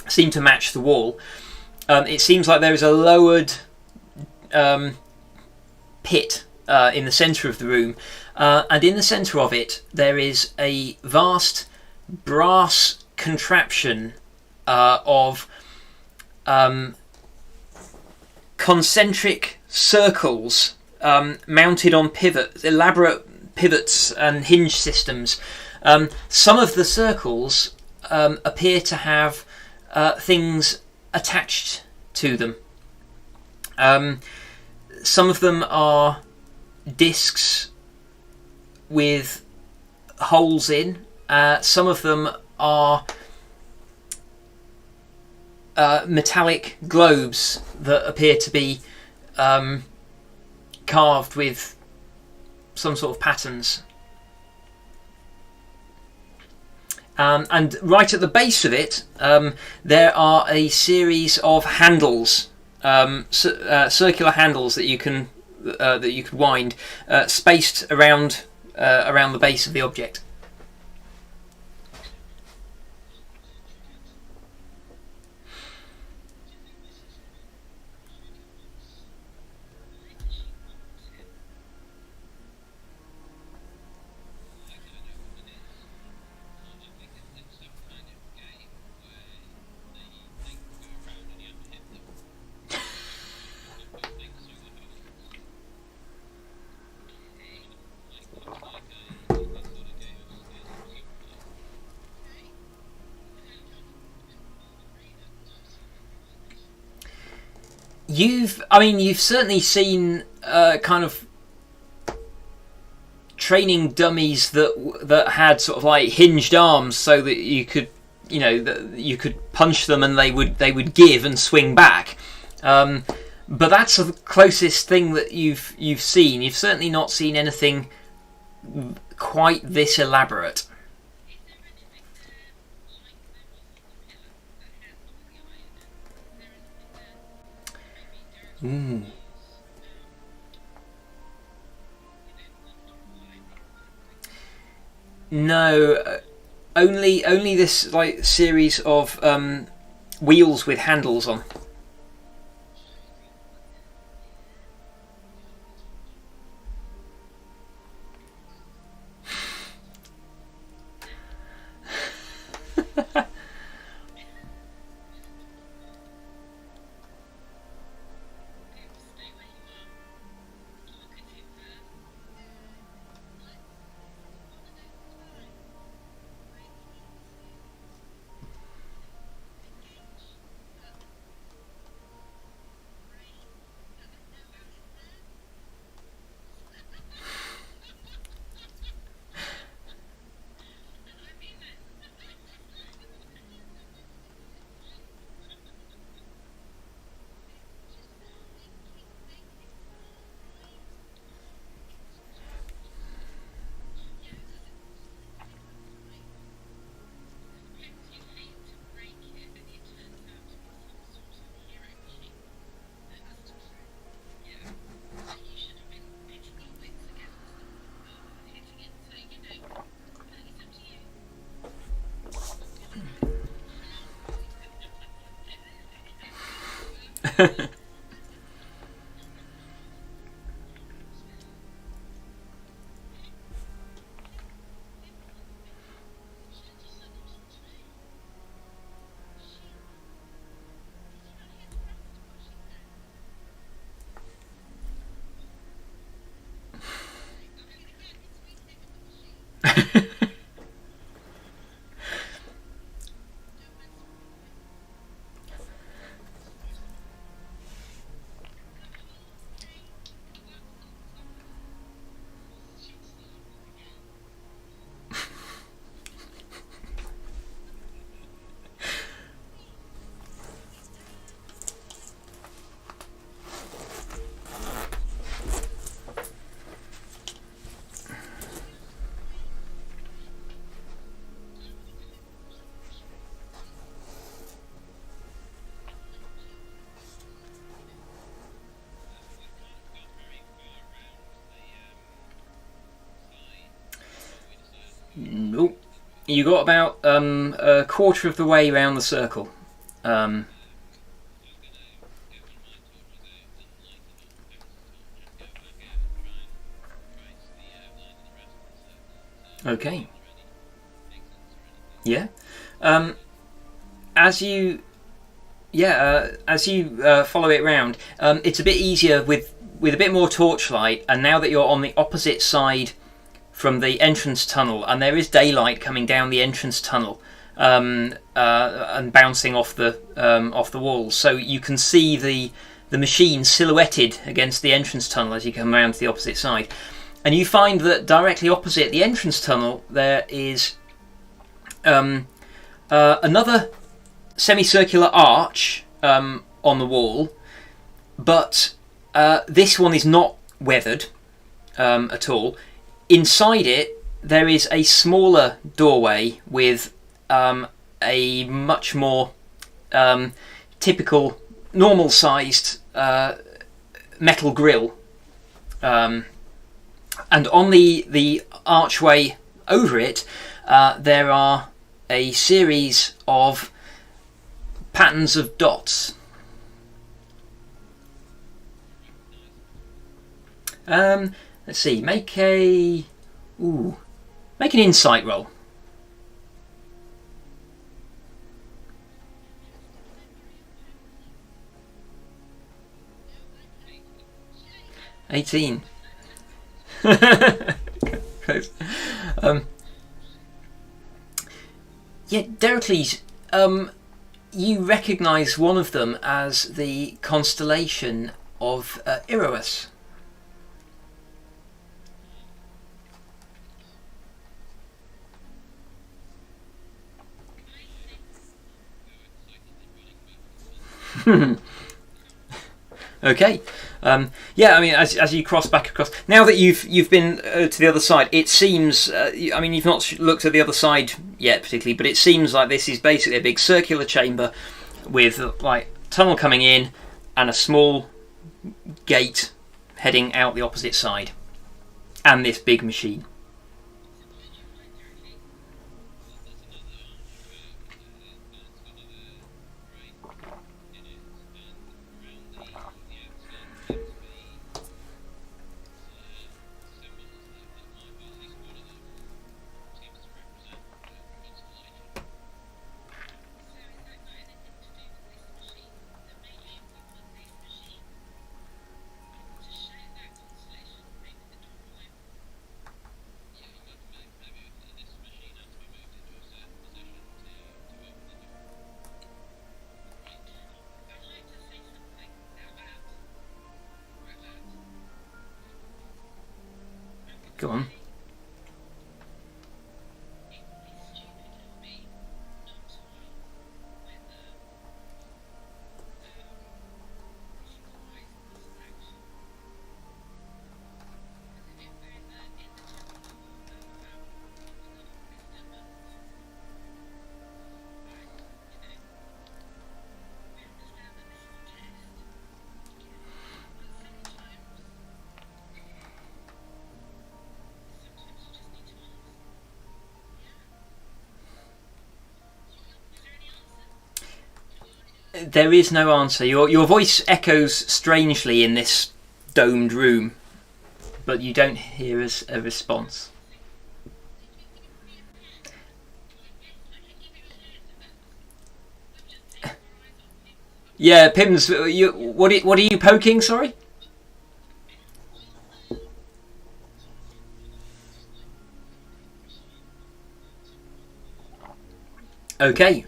seem to match the wall. It seems like there is a lowered pit in the centre of the room, and in the centre of it there is a vast brass contraption of concentric circles mounted on elaborate pivots and hinge systems. Some of the circles appear to have things attached to them. Some of them are discs with holes in. Some of them are metallic globes that appear to be carved with some sort of patterns. And right at the base of it, there are a series of handles, circular handles that you can wind, spaced around the base of the object. You've certainly seen kind of training dummies that had sort of like hinged arms, so that you could, that you could punch them and they would give and swing back. But that's the closest thing that you've seen. You've certainly not seen anything quite this elaborate. Ooh. No, only this like series of wheels with handles on. You got about a quarter of the way around the circle. Okay. Yeah. As you follow it round, it's a bit easier with a bit more torchlight. And now that you're on the opposite side from the entrance tunnel, and there is daylight coming down the entrance tunnel, and bouncing off the walls, so you can see the machine silhouetted against the entrance tunnel as you come around to the opposite side. And you find that directly opposite the entrance tunnel there is another semicircular arch on the wall, but this one is not weathered at all. Inside it there is a smaller doorway with a much more typical normal sized metal grille, and on the archway over it there are a series of patterns of dots. Let's see. Make an insight roll. 18. Close. Yeah, Dericles, you recognise one of them as the constellation of Iroas. Okay. Yeah, I mean, as you cross back across, now that you've been to the other side, it seems. I mean, you've not looked at the other side yet, particularly, but it seems like this is basically a big circular chamber with like tunnel coming in and a small gate heading out the opposite side, and this big machine. Go on. There is no answer. Your voice echoes strangely in this domed room, but you don't hear a response. Yeah, Pims, what are you poking? Sorry. Okay.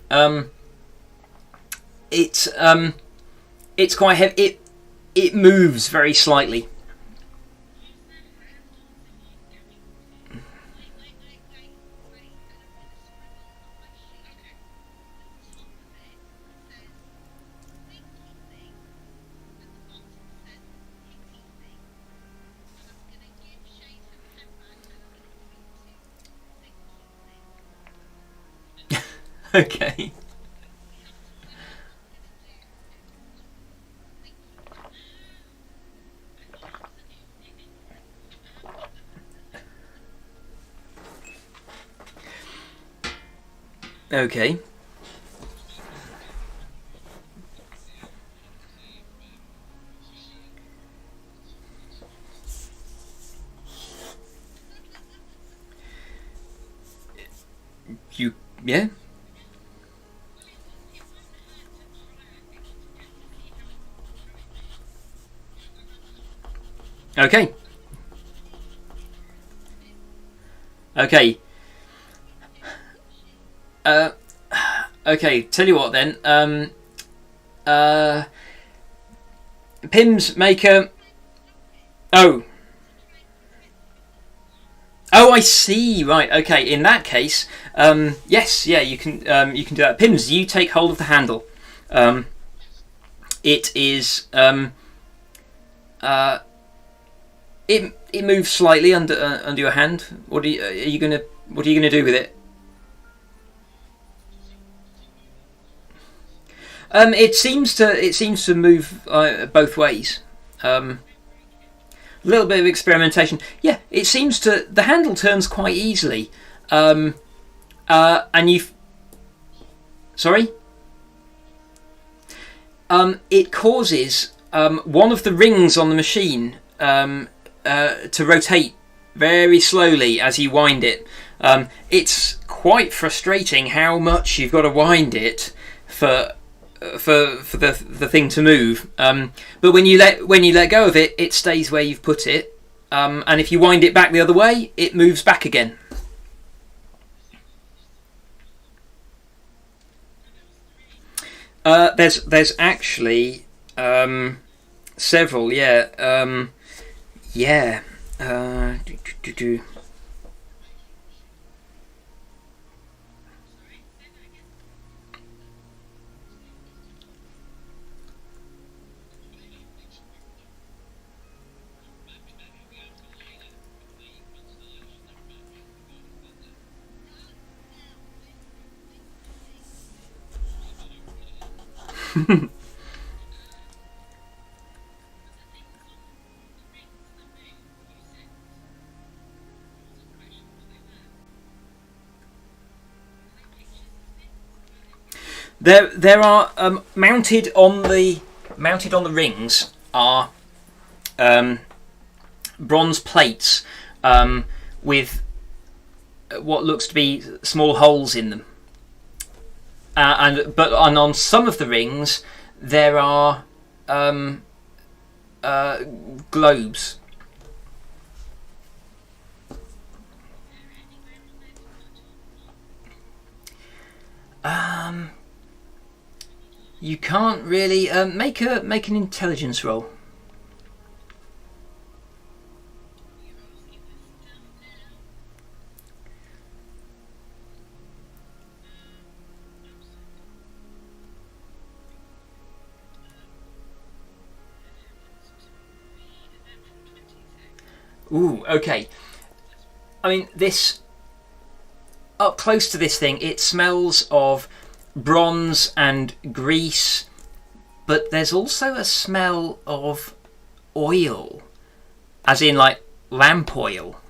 It's quite heavy. It moves very slightly. Okay. Okay. Yeah. Okay. Okay. Uh, okay. Tell you what then. Uh, Pim's maker. Oh. Oh, I see. Right. Okay. In that case, yes. Yeah. You can. You can do that. Pims, you take hold of the handle. It is. It moves slightly under your hand. What are you gonna do with it? It seems to move both ways. A little bit of experimentation. Yeah, it seems to. The handle turns quite easily. And you've. Sorry. It causes one of the rings on the machine to rotate very slowly as you wind it. It's quite frustrating how much you've got to wind it for the thing to move. But when you let go of it, it stays where you've put it. And if you wind it back the other way, it moves back again. There's actually several. Yeah. Yeah. There are mounted on the rings are bronze plates with what looks to be small holes in them, and on some of the rings there are globes. You can't really make an intelligence roll. Ooh, okay. I mean, this up close to this thing, it smells of bronze and grease, but there's also a smell of oil, as in like lamp oil.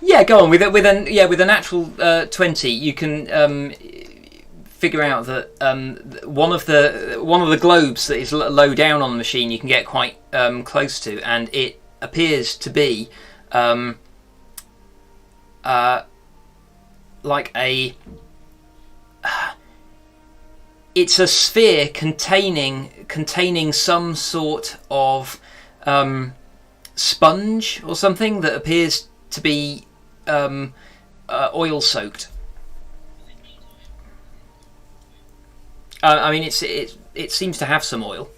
Yeah, go on with it. With a natural 20, you can figure out that one of the globes that is low down on the machine you can get quite close to, and it appears to be like a. It's a sphere containing some sort of sponge or something that appears to be oil soaked. I mean, it seems to have some oil.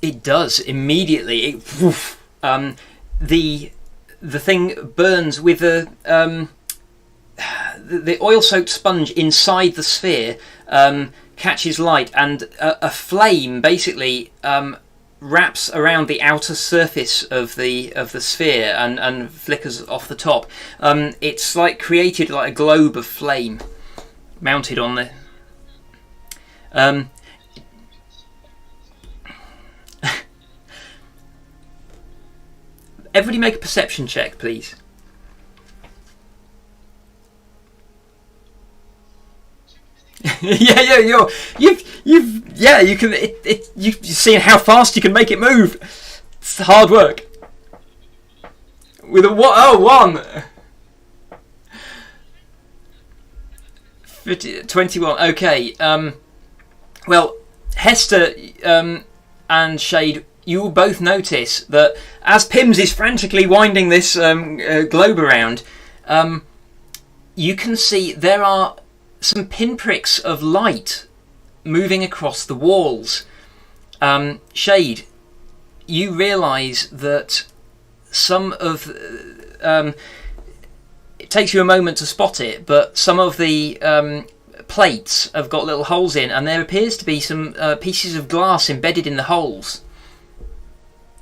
It does immediately. The thing burns with the oil-soaked sponge inside the sphere catches light, and a flame basically wraps around the outer surface of the sphere and flickers off the top. It's like created like a globe of flame mounted on the. Everybody make a perception check, please. You can. You've seen how fast you can make it move. It's hard work. With a what? Oh, 1. 21. Okay. Well, Hester and Shade, you will both notice that as Pims is frantically winding this globe around, you can see there are some pinpricks of light moving across the walls. Shade, you realise that some of it takes you a moment to spot it, but some of the plates have got little holes in, and there appears to be some pieces of glass embedded in the holes.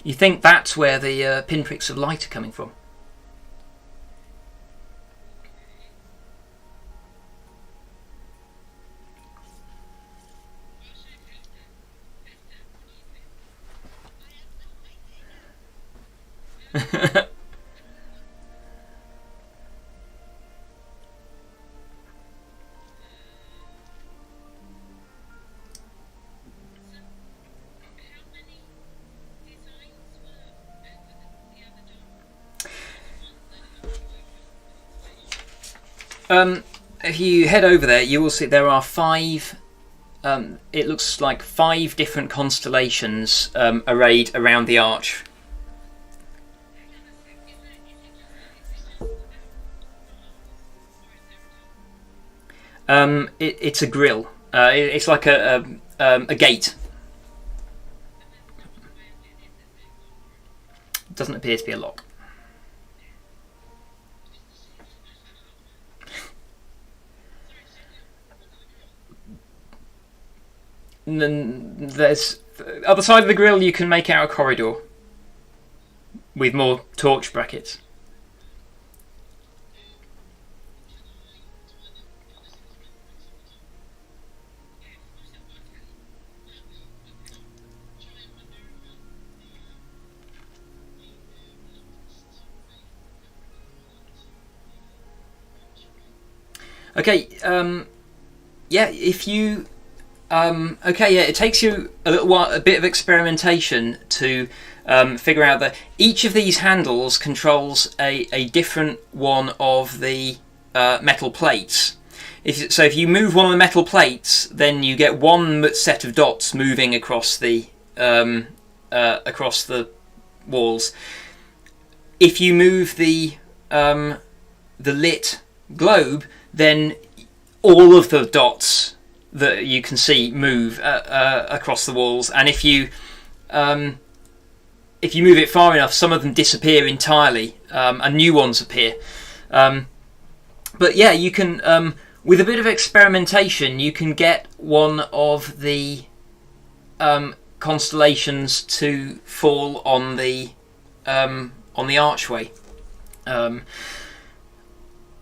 You think that's where the pinpricks of light are coming from. If you head over there, you will see there are 5. It looks like 5 different constellations arrayed around the arch. It's a grill. It's like a gate. Doesn't appear to be a lock. And then there's other side of the grill. You can make out a corridor with more torch brackets. Okay. Yeah. If you. Okay, yeah, it takes you a little while, a bit of experimentation to figure out that each of these handles controls a different one of the metal plates. If you move one of the metal plates, then you get one set of dots moving across the walls. If you move the lit globe, then all of the dots that you can see move across the walls, and if you move it far enough, some of them disappear entirely and new ones appear. But yeah, you can with a bit of experimentation, you can get one of the constellations to fall on the archway. What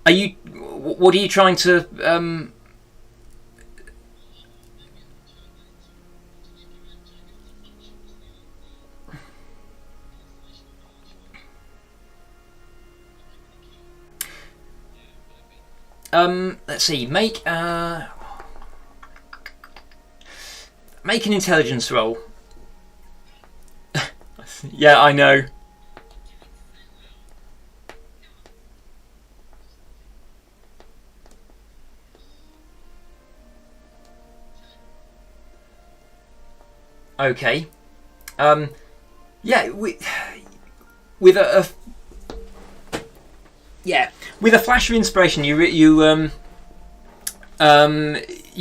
are you trying to let's see. Make an intelligence roll. Yeah, I know. Okay. Yeah, with a flash of inspiration, you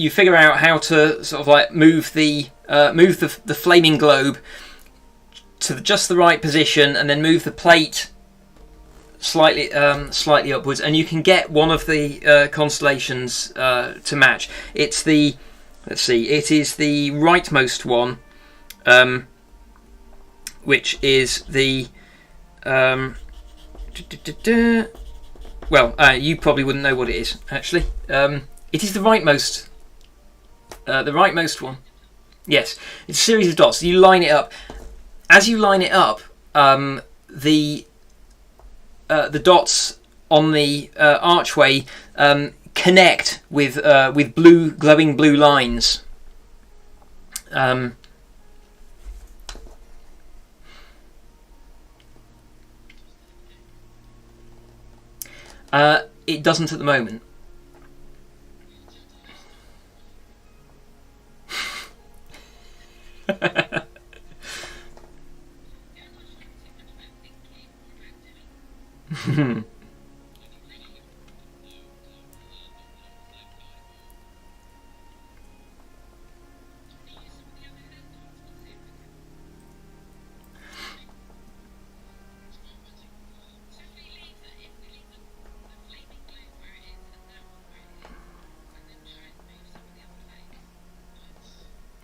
figure out how to sort of like move the flaming globe to just the right position, and then move the plate slightly upwards, and you can get one of the constellations to match. It is the rightmost one. which is the well, you probably wouldn't know what it is actually. It is the rightmost one. Yes, it's a series of dots. You line it up. As you line it up, the dots on the archway connect with glowing blue lines. It doesn't at the moment.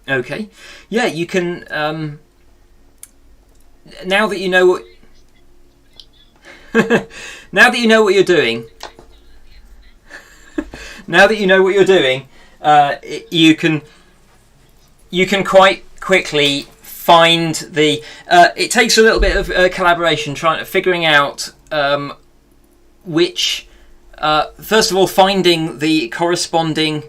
Okay, yeah, you can. Now that you know what, now that you know what you're doing, now that you know what you're doing, you can quite quickly find the. It takes a little bit of collaboration, figuring out which. First of all, finding the corresponding.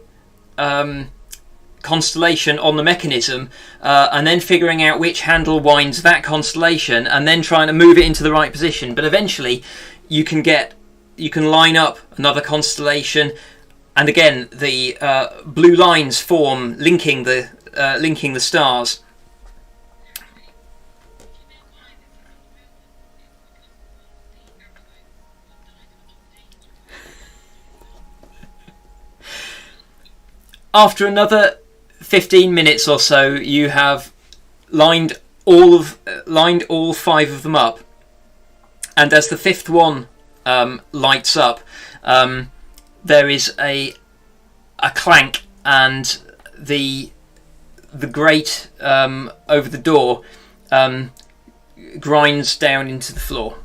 Constellation on the mechanism, and then figuring out which handle winds that constellation, and then trying to move it into the right position. But eventually you can line up another constellation, and again the blue lines form, linking the stars. After another 15 minutes or so, you have lined all 5 of them up, and as the 5th one lights up, there is a clank, and the grate over the door grinds down into the floor.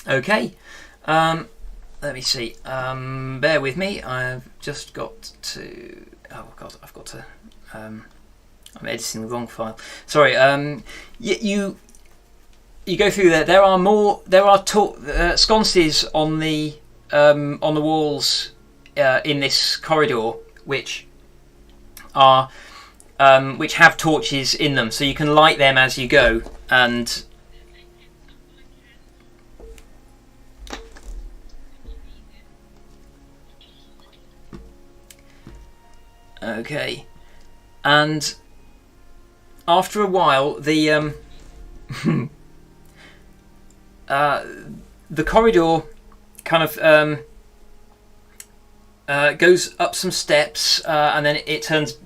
Okay, let me see. Bear with me. I've just got to. Oh God, I've got to. I'm editing the wrong file. Sorry. You go through there. There are more. There are sconces on the walls in this corridor, which have torches in them, so you can light them as you go. And okay, and after a while, the corridor kind of goes up some steps, and then it turns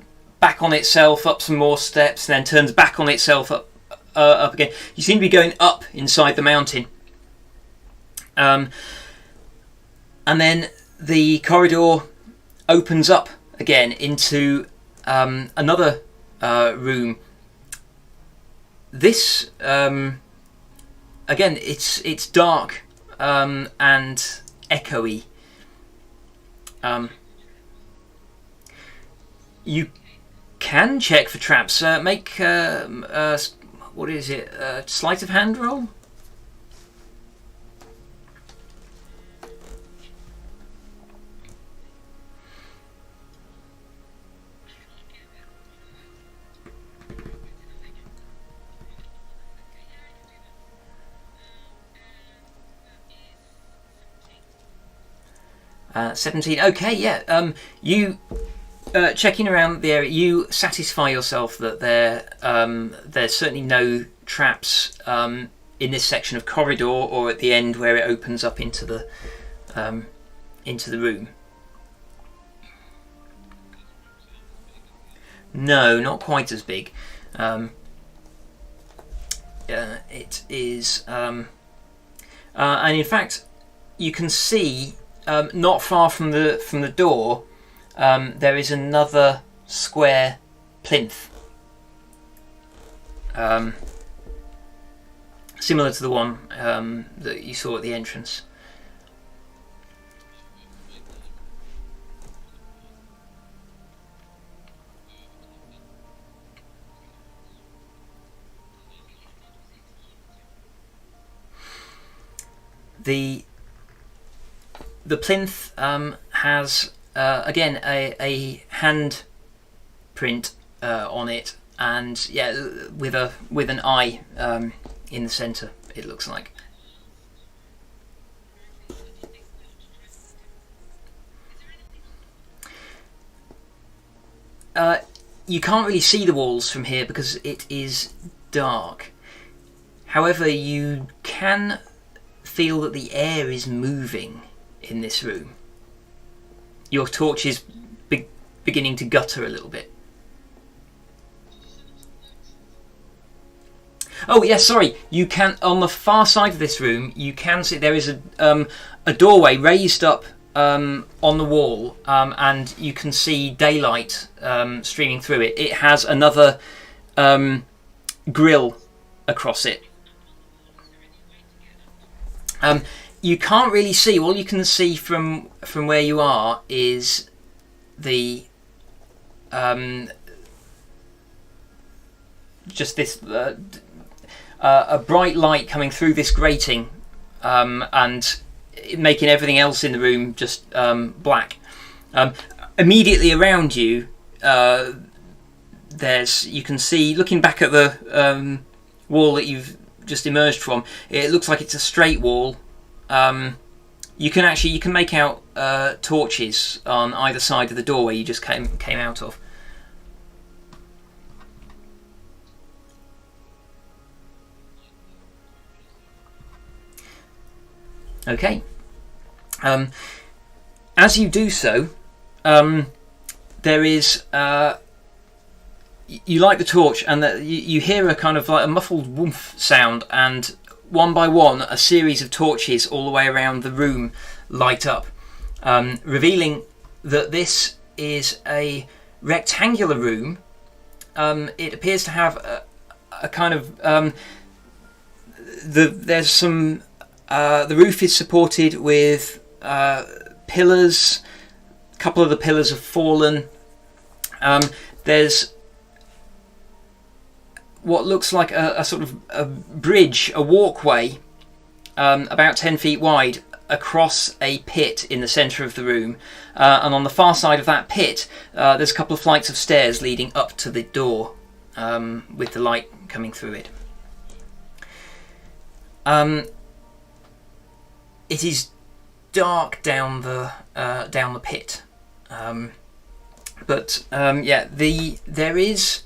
back on itself, up some more steps, and then turns back on itself, up again. You seem to be going up inside the mountain, and then the corridor opens up again into another room. This again, it's dark and echoey. You can check for traps. Make what is it? Sleight of hand roll. Uh, 17. Okay, yeah. You checking around the area, you satisfy yourself that there's certainly no traps in this section of corridor or at the end where it opens up into the room. No, not quite as big. It is, and in fact, you can see not far from the door. There is another square plinth, similar to the one that you saw at the entrance. The plinth has again a hand print on it, and yeah, with an eye in the centre. It looks like. You can't really see the walls from here because it is dark. However, you can feel that the air is moving in this room. Your torch is beginning to gutter a little bit. Oh yes, sorry. You can, on the far side of this room, you can see there is a doorway raised up on the wall, and you can see daylight streaming through it. It has another grill across it. You can't really see. All you can see from where you are is the just this a bright light coming through this grating, and making everything else in the room just black. Immediately around you, you can see, looking back at the wall that you've just emerged from, it looks like it's a straight wall. You can make out torches on either side of the doorway you just came out of. Okay. As you do so, there is you light the torch, and you hear a kind of like a muffled woof sound, and one by one a series of torches all the way around the room light up, revealing that this is a rectangular room. It appears to have a kind of there's some the roof is supported with pillars. A couple of the pillars have fallen. There's what looks like a sort of a bridge, a walkway, about 10 feet wide, across a pit in the centre of the room. And on the far side of that pit, there's a couple of flights of stairs leading up to the door, with the light coming through it. It is dark down the pit, but there is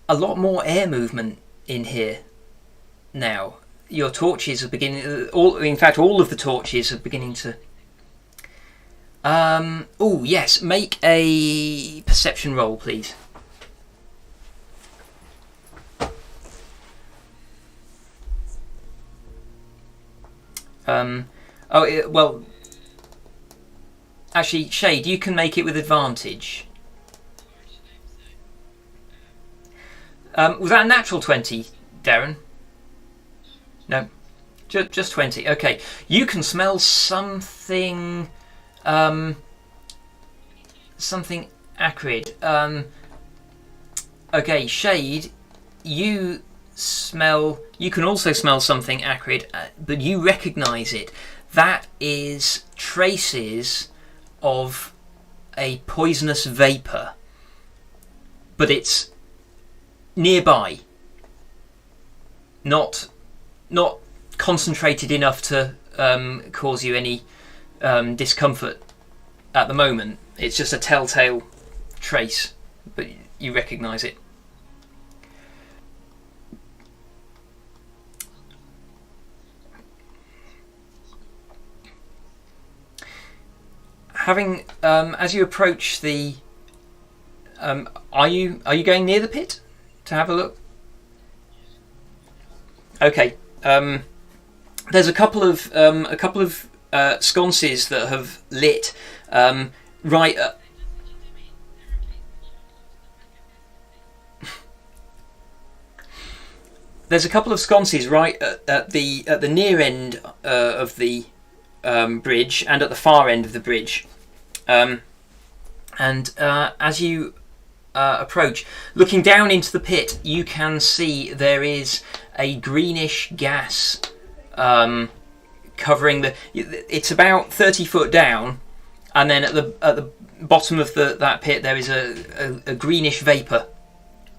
a lot more air movement in here now. Your torches are beginning. In fact, all of the torches are beginning to. Oh yes, make a perception roll, please. Well, actually, Shade, you can make it with advantage. Was that a natural 20, Darren? No, just 20. Okay, you can smell something, something acrid. Okay, Shade, you can also smell something acrid, but you recognise it. That is traces of a poisonous vapour, but it's nearby, not concentrated enough to cause you any discomfort at the moment. It's just a telltale trace, but you recognise it. Having as you approach the, are you going near the pit to have a look? Okay. There's a couple of sconces that have lit right. There's a couple of sconces right at the near end of the bridge and at the far end of the bridge, and as you approach, looking down into the pit, you can see there is a greenish gas covering the. It's about 30 foot down, and then at the bottom of that pit there is a greenish vapor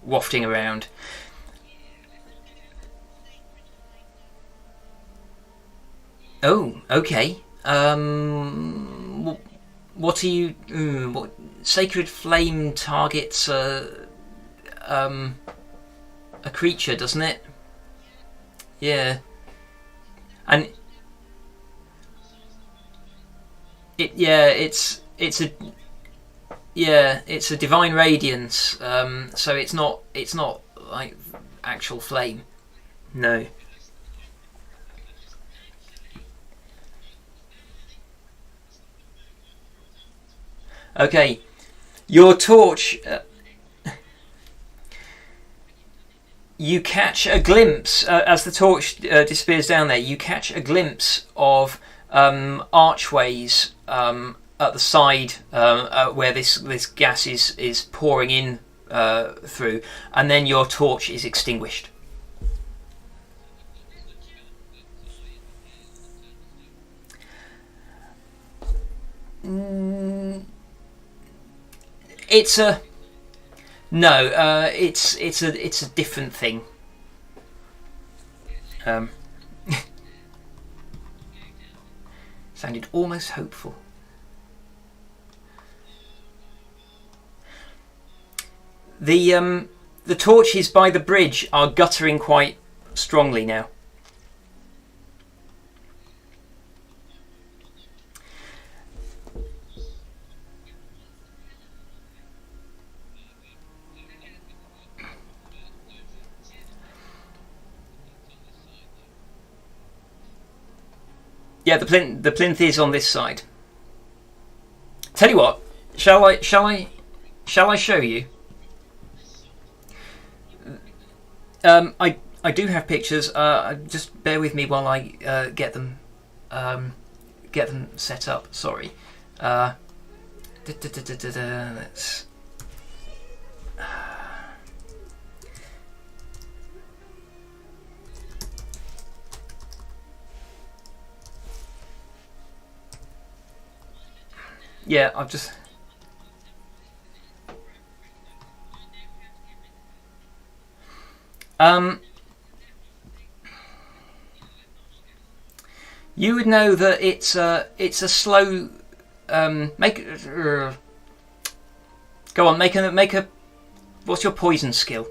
wafting around. Oh, okay. What are you? What sacred flame targets a creature, doesn't it? Yeah, and it's a divine radiance. So it's not like actual flame. No. Okay, your torch. You catch a glimpse as the torch disappears down there. You catch a glimpse of archways at the side where this gas is pouring in through, and then your torch is extinguished. It's a no. It's a different thing. Sounded almost hopeful. The torches by the bridge are guttering quite strongly now. Yeah, the plinth is on this side. Tell you what, shall I show you? I do have pictures. Just bear with me while I get them set up. Sorry. Let's. Yeah, I've just. You would know that it's a slow. Make. Go on, make a. What's your poison skill?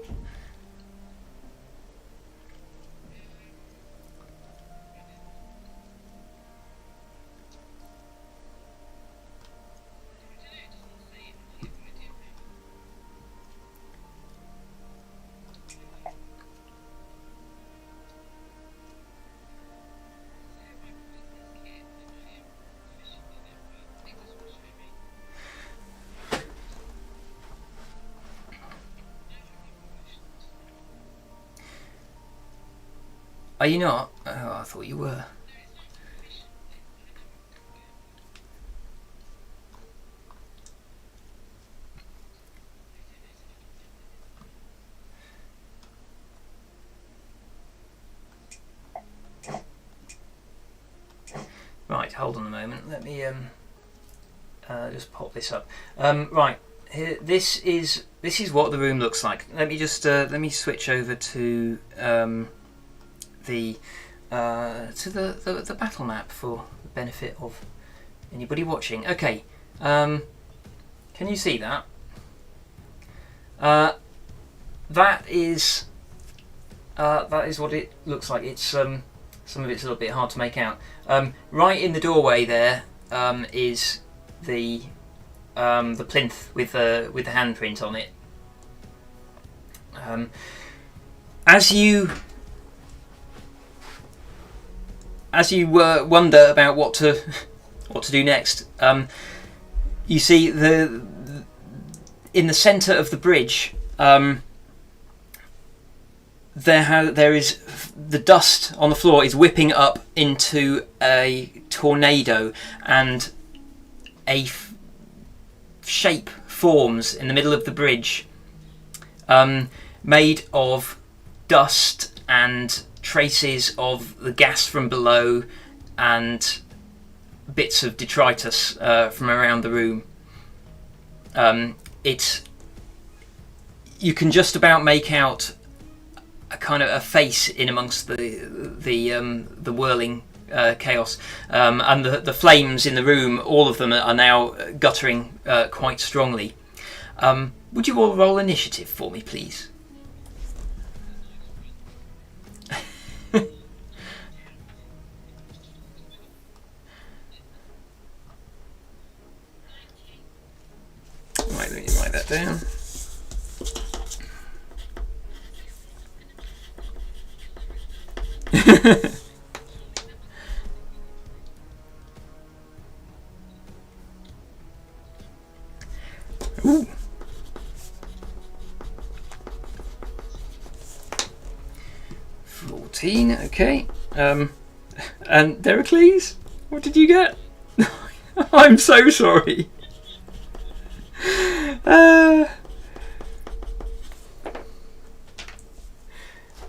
Are you not? Oh, I thought you were. Right, hold on a moment. Let me just pop this up. Right, here, this is what the room looks like. Let me just let me switch over to the battle map for the benefit of anybody watching. Okay, Can you see that? That is what it looks like. It's some of it's a little bit hard to make out. Right in the doorway there is the plinth with the handprint on it. As you wonder about what to do next, you see in the centre of the bridge. There is the dust on the floor is whipping up into a tornado, and a shape forms in the middle of the bridge, made of dust and traces of the gas from below and bits of detritus from around the room. You can just about make out a kind of a face in amongst the whirling chaos, and the flames in the room. All of them are now guttering quite strongly. Would you all roll initiative for me, please? Right, let me write that down. Ooh. 14, okay. And Derocles, what did you get? I'm so sorry.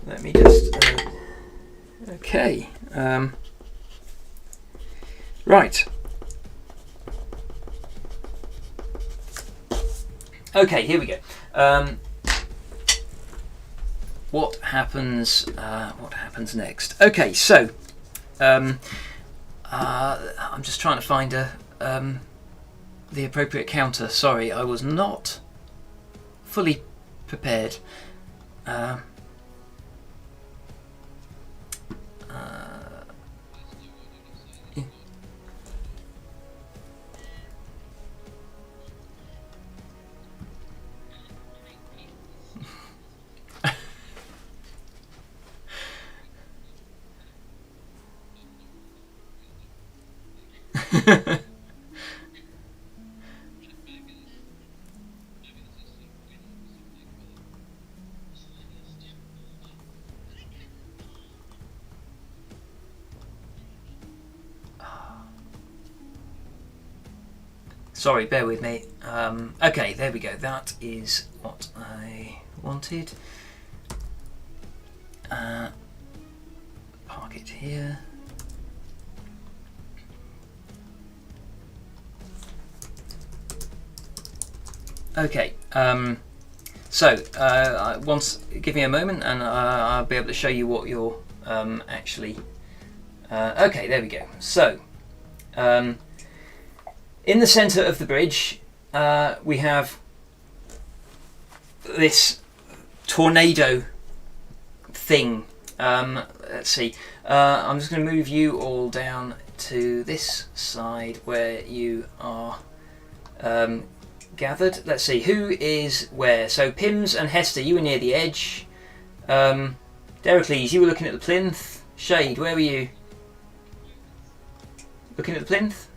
Let me just... okay. Right. Okay, here we go. What happens next? Okay, so I'm just trying to find the appropriate counter. Sorry, I was not fully prepared. Sorry, bear with me. Okay, there we go. That is what I wanted. Park it here. Okay, so give me a moment and I'll be able to show you what you're actually... okay, there we go. So, in the centre of the bridge, we have this tornado thing. Let's see. I'm just going to move you all down to this side where you are gathered. Let's see, who is where? So Pims and Hester, you were near the edge. Derocles, you were looking at the plinth. Shade, where were you? Looking at the plinth?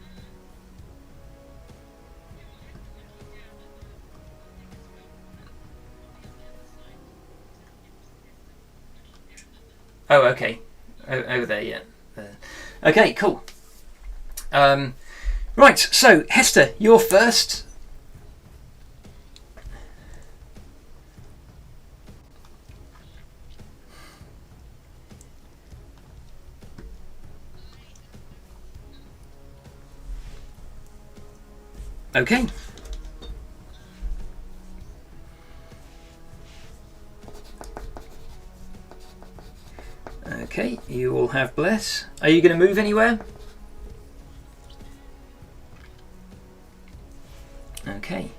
Oh, okay. Over there, yeah. Okay, cool. Right, so Hester, you're first. Okay. Okay, you all have bless. Are you going to move anywhere? Okay.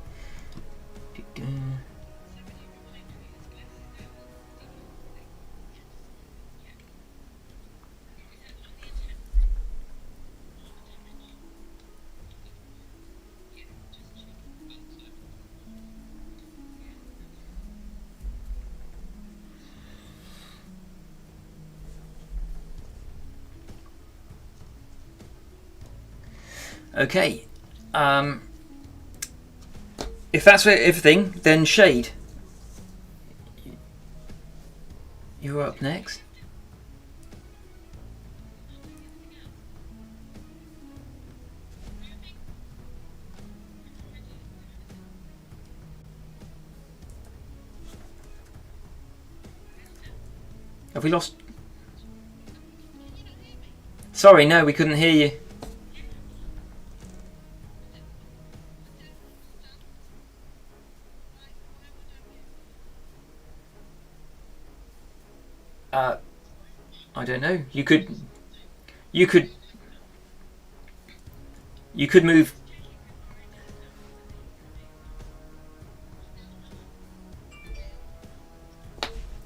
Okay. If that's everything, then Shade. You're up next. Have we lost? Sorry, no, we couldn't hear you. I don't know. You could move.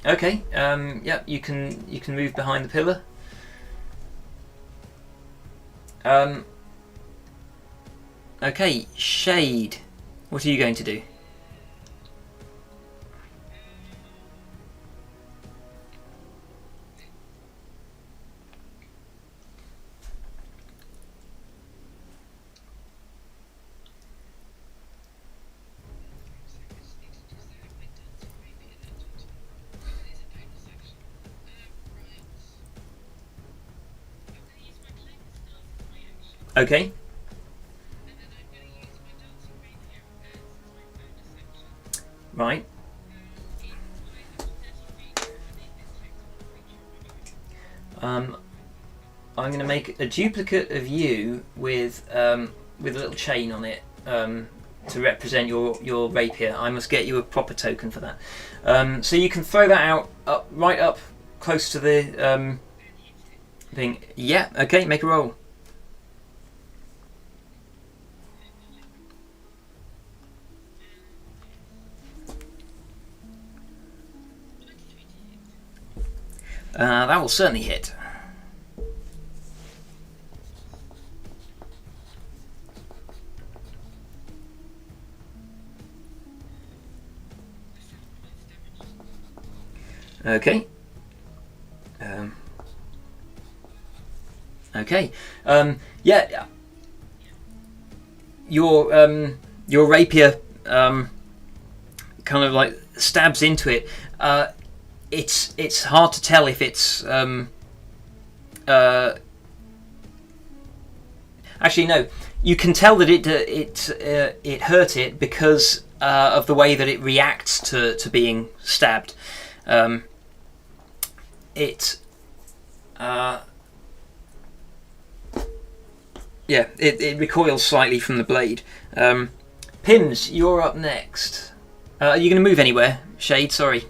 Okay. Yeah, you can move behind the pillar. Okay, Shade. What are you going to do? Okay. Right. I'm going to make a duplicate of you with a little chain on it to represent your rapier. I must get you a proper token for that. So you can throw that out right up close to the thing. Yeah. Okay. Make a roll. That will certainly hit. Okay. Okay. Yeah. Your rapier kind of like stabs into it. It's hard to tell if it's actually no. You can tell that it hurt it because of the way that it reacts to being stabbed. It recoils slightly from the blade. Pims, you're up next. Are you going to move anywhere, Shade? Sorry.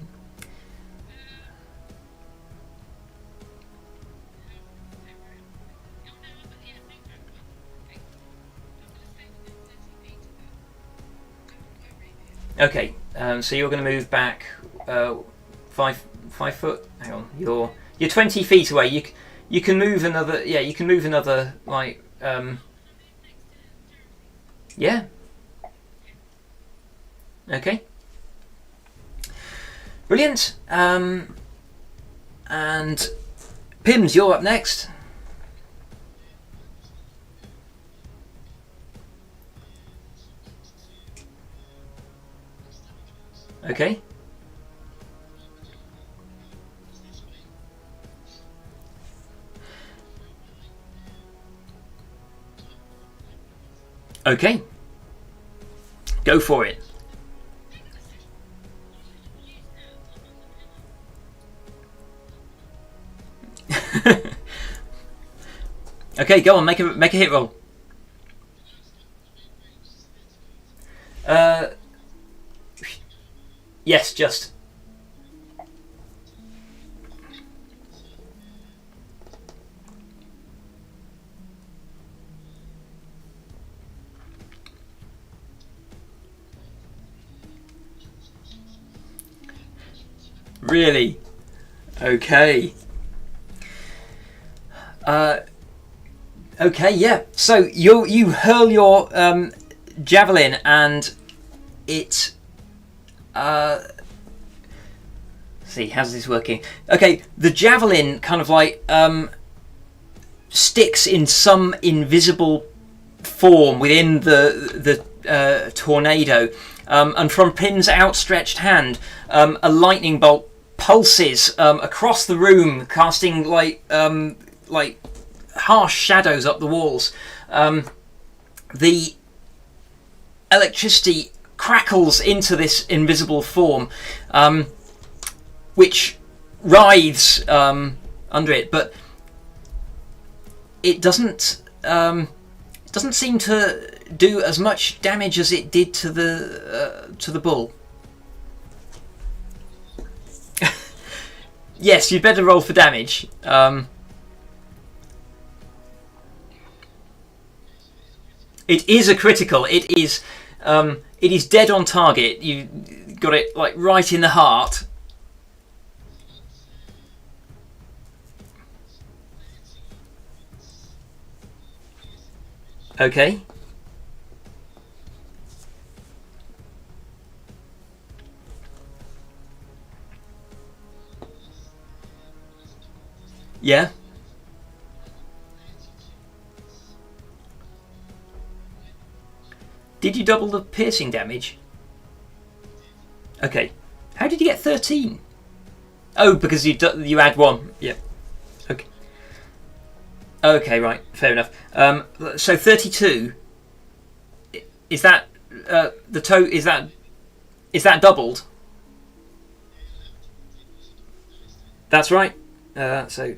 Okay, so you're going to move back 5 foot. Hang on, you're 20 feet away. You can move another. Yeah, you can move another like. Yeah. Okay. Brilliant. And Pims, you're up next. Okay. Okay. Go for it. Okay, go on. Make a hit roll. Yes, just. Really? Okay. Okay, yeah. So you hurl your javelin and it. See, how's this working? Okay, the javelin kind of like sticks in some invisible form within the tornado, and from Pym's outstretched hand, a lightning bolt pulses across the room, casting like harsh shadows up the walls. The electricity crackles into this invisible form, which writhes under it, but it doesn't seem to do as much damage as it did to the bull. Yes, you'd better roll for damage. It is a critical. It is dead on target. You got it like right in the heart. Okay. Yeah. Did you double the piercing damage? Okay. How did you get 13? Oh, because you add 1. Yep. Okay. Okay, right. Fair enough. So 32. Is that the toe? Is that doubled? That's right. So.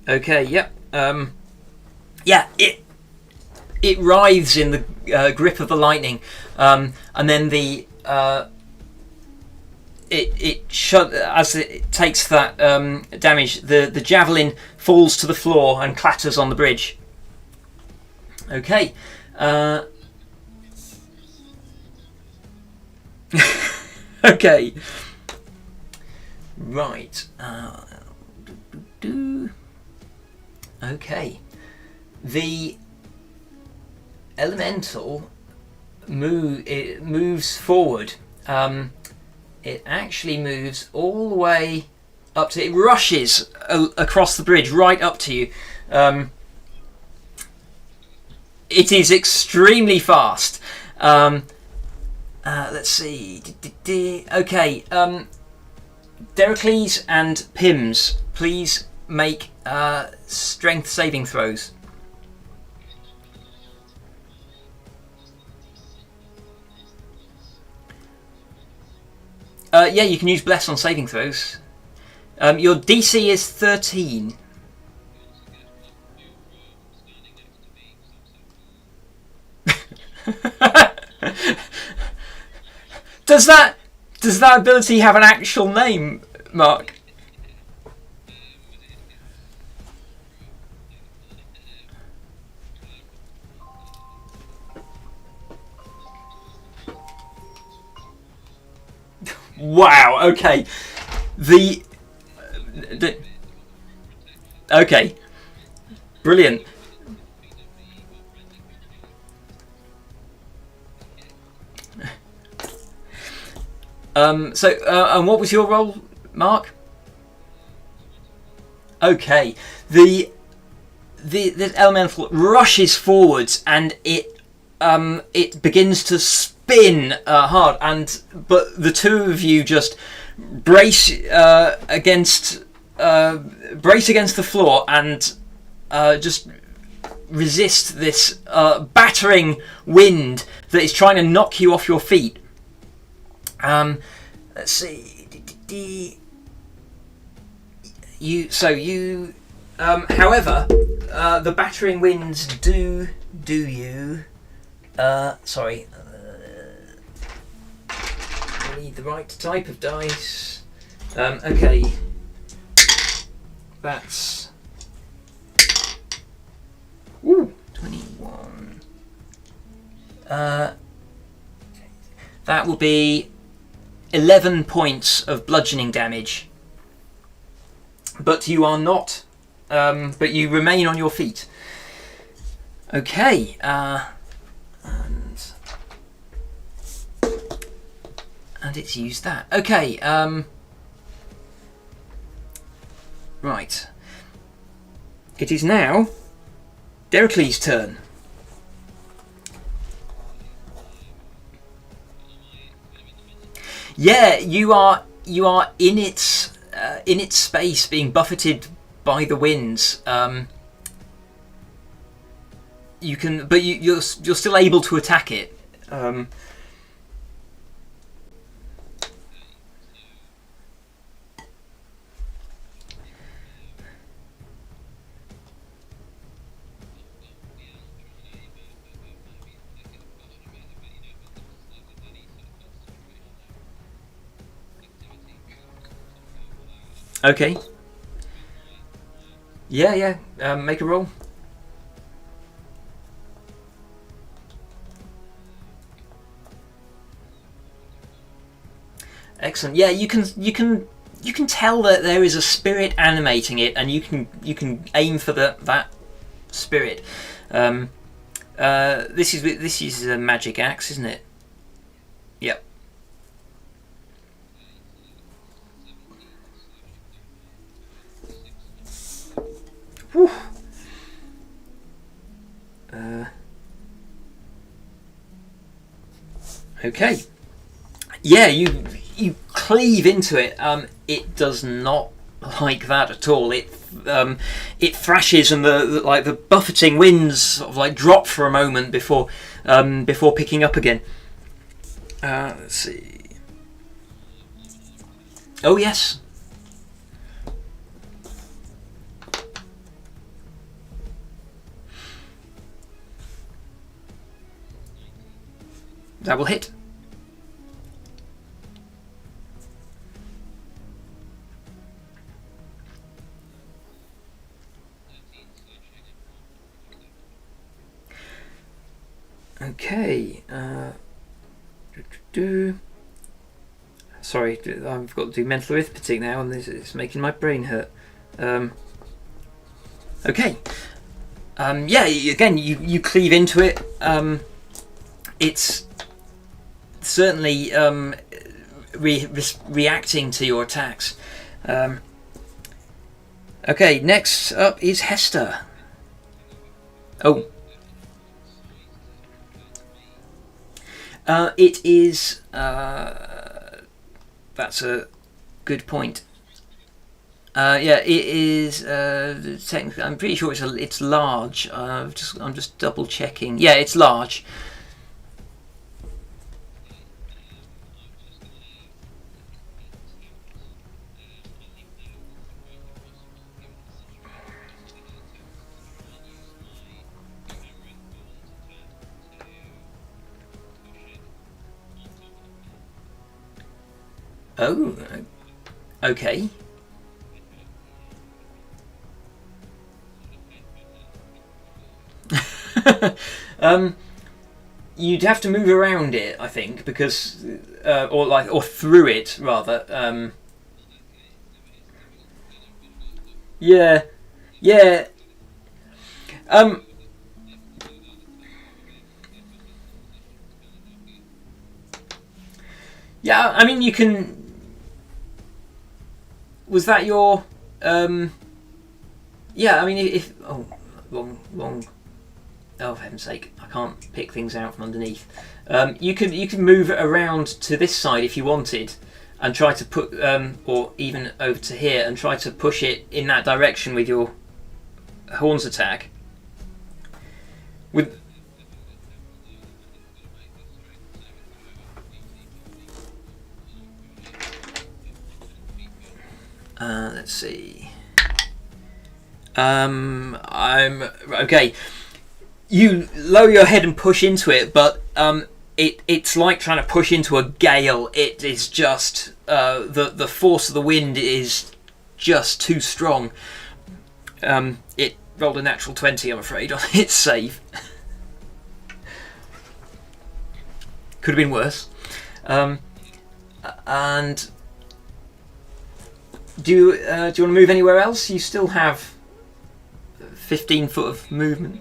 Okay. Yep. Yeah. It writhes in the grip of the lightning, and then the as it takes that damage, the javelin falls to the floor and clatters on the bridge. Okay. Okay. Right. Okay. The elemental moves forward. It actually moves all the way up to. It rushes across the bridge right up to you. It is extremely fast. Let's see. Okay. Deracles and Pyms, please make strength saving throws. Yeah, you can use Bless on saving throws. Your DC is 13. Does that ability have an actual name, Mark? Wow. Okay. Okay. Brilliant. And what was your role, Mark? Okay. The elemental rushes forwards and it begins to spin hard, but the two of you just brace against the floor and just resist this battering wind that is trying to knock you off your feet. Let's see. However, the battering winds do you. Sorry. I need the right type of dice. Okay. That's. Ooh, 21. That will be 11 points of bludgeoning damage. But you are not. But you remain on your feet. Okay. And it's used that. Okay. Right. It is now Derocles' turn. Yeah, you are in its space, being buffeted by the winds. You can, but you're still able to attack it. Okay. Yeah. Make a roll. Excellent. Yeah, you can tell that there is a spirit animating it, and you can aim for that spirit. This is a magic axe, isn't it? Yep. Whew. Okay. Yeah, you cleave into it. It does not like that at all. It thrashes, and the buffeting winds sort of like drop for a moment before picking up again. Let's see. Oh yes. That will hit. Okay. Sorry, I've got to do mental arithmetic now, and it's making my brain hurt. Okay. Yeah. Again, you cleave into it. It's certainly reacting to your attacks. Okay. Next up is Hester. Oh. It is. That's a good point. Yeah, it is. Technically, I'm pretty sure it's large. I'm just double checking. Yeah, it's large. Oh, okay. You'd have to move around it, I think, because or through it rather. Yeah. Yeah. I mean, you can. Was that your? Yeah. I mean, if wrong. Oh, for heaven's sake! I can't pick things out from underneath. You can move it around to this side if you wanted, and try to put, or even over to here, and try to push it in that direction with your horns attack. With let's see. I'm okay. You lower your head and push into it, but it's like trying to push into a gale. It is just the force of the wind is just too strong. It rolled a natural 20, I'm afraid, on its save. Could have been worse. And do you want to move anywhere else? You still have 15 foot of movement.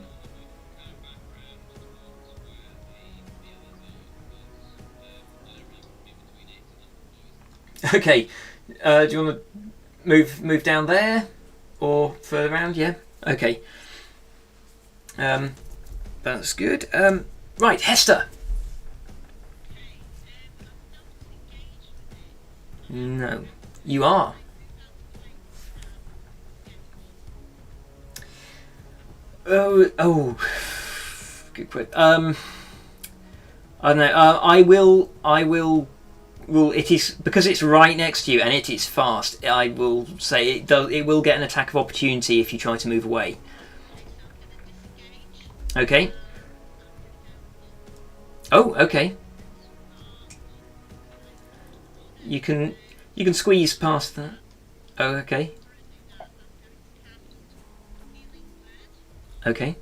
Okay. Do you want to move down there or further around? Yeah. Okay. That's good. Right, Hester. No, you are. Oh, good question. I don't know. I will. Well, it is because it's right next to you and it is fast. I will say it does. It will get an attack of opportunity if you try to move away. Okay. Oh, okay. You can squeeze past that. Oh, okay. Okay.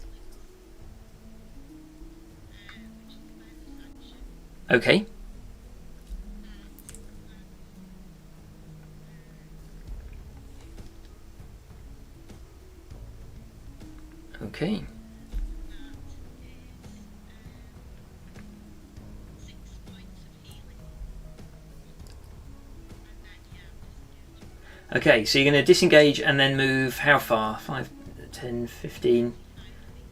Okay. Okay. Okay, so you're going to disengage and then move how far? 5, 10, 15,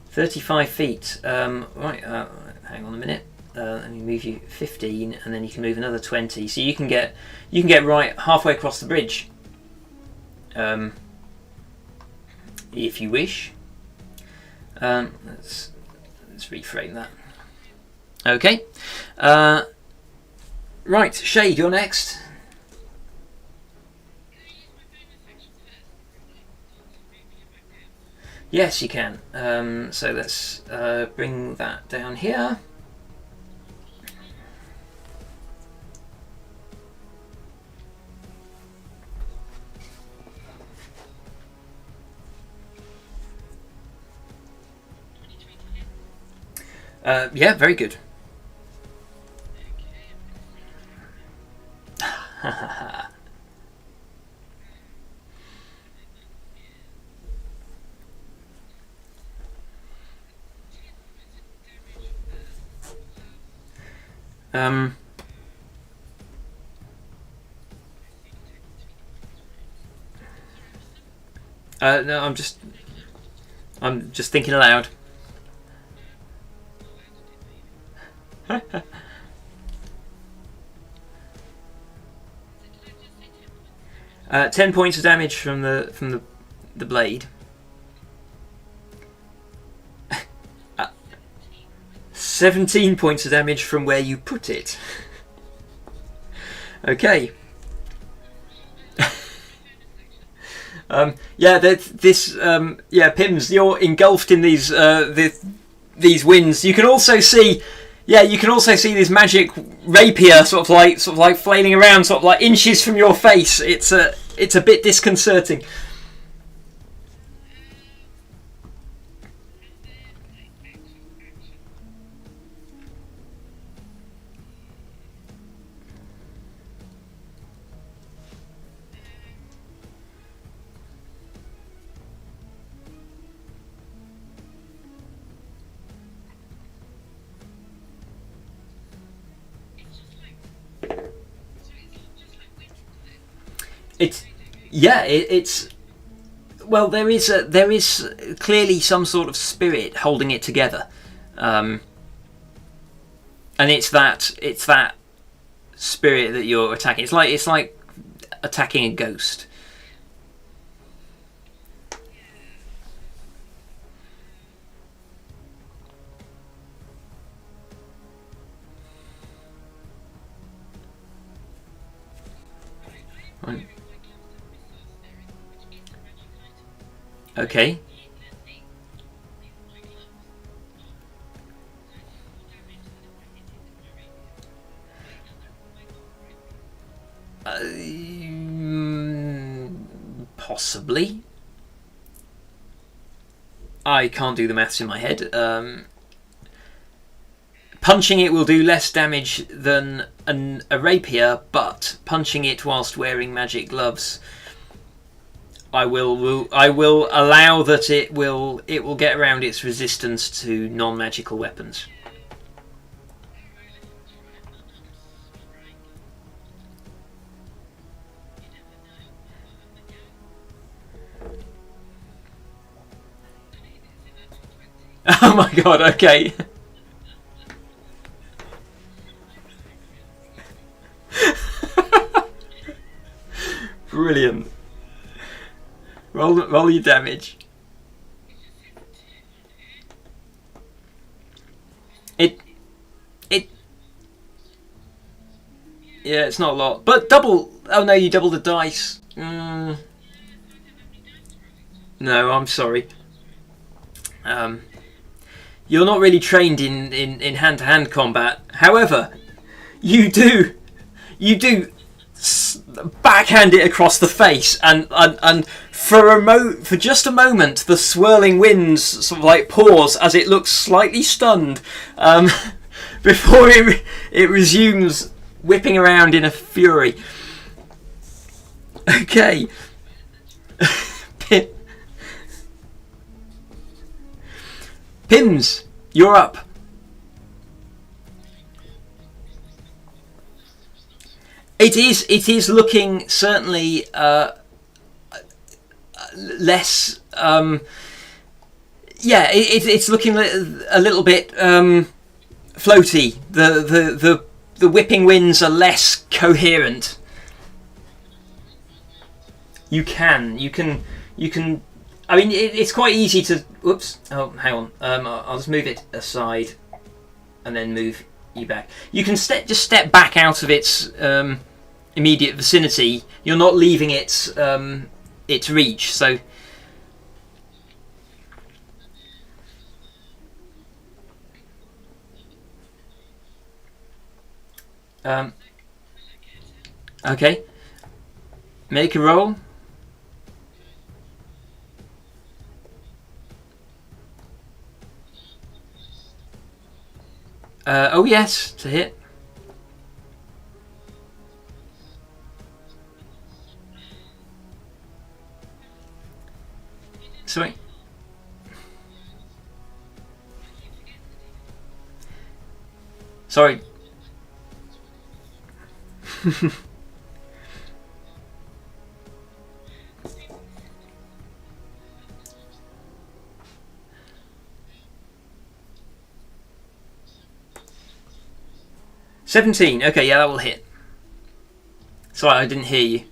35 feet. Right, hang on a minute. Let me move you 15 and then you can move another 20. So you can get right halfway across the bridge. If you wish. Let's reframe that. Okay. Right, Shade, you're next. Yes, you can. So let's bring that down here. Yeah, very good. No, I'm just thinking aloud. 10 points of damage from the blade. 17 points of damage from where you put it. Okay. Yeah, Pims, you're engulfed in these winds. You can also see, this magic rapier sort of like flailing around, sort of like inches from your face. It's a bit disconcerting. It's well, there is clearly some sort of spirit holding it together, and it's that spirit that you're attacking. It's like attacking a ghost. Right. Okay. Possibly. I can't do the maths in my head. Punching it will do less damage than a rapier, but punching it whilst wearing magic gloves, I will allow that it will get around its resistance to non-magical weapons. Oh my god, okay. Brilliant. Roll your damage. Yeah, it's not a lot. But double... Oh no, you double the dice. No, I'm sorry. You're not really trained in hand-to-hand combat. However, you do backhand it across the face, and for just a moment, the swirling winds sort of like pause as it looks slightly stunned, before it resumes whipping around in a fury. Okay. Pims, you're up. It is looking certainly less. Yeah, it's looking a little bit floaty. The whipping winds are less coherent. You can. I mean, it's quite easy to. Whoops. Oh, hang on. I'll just move it aside, and then move you back. You can just step back out of its immediate vicinity. You're not leaving its reach. So. Okay. Make a roll. Oh yes, to hit. Sorry. Sorry. $17. Okay, yeah, that will hit. Sorry, I didn't hear you.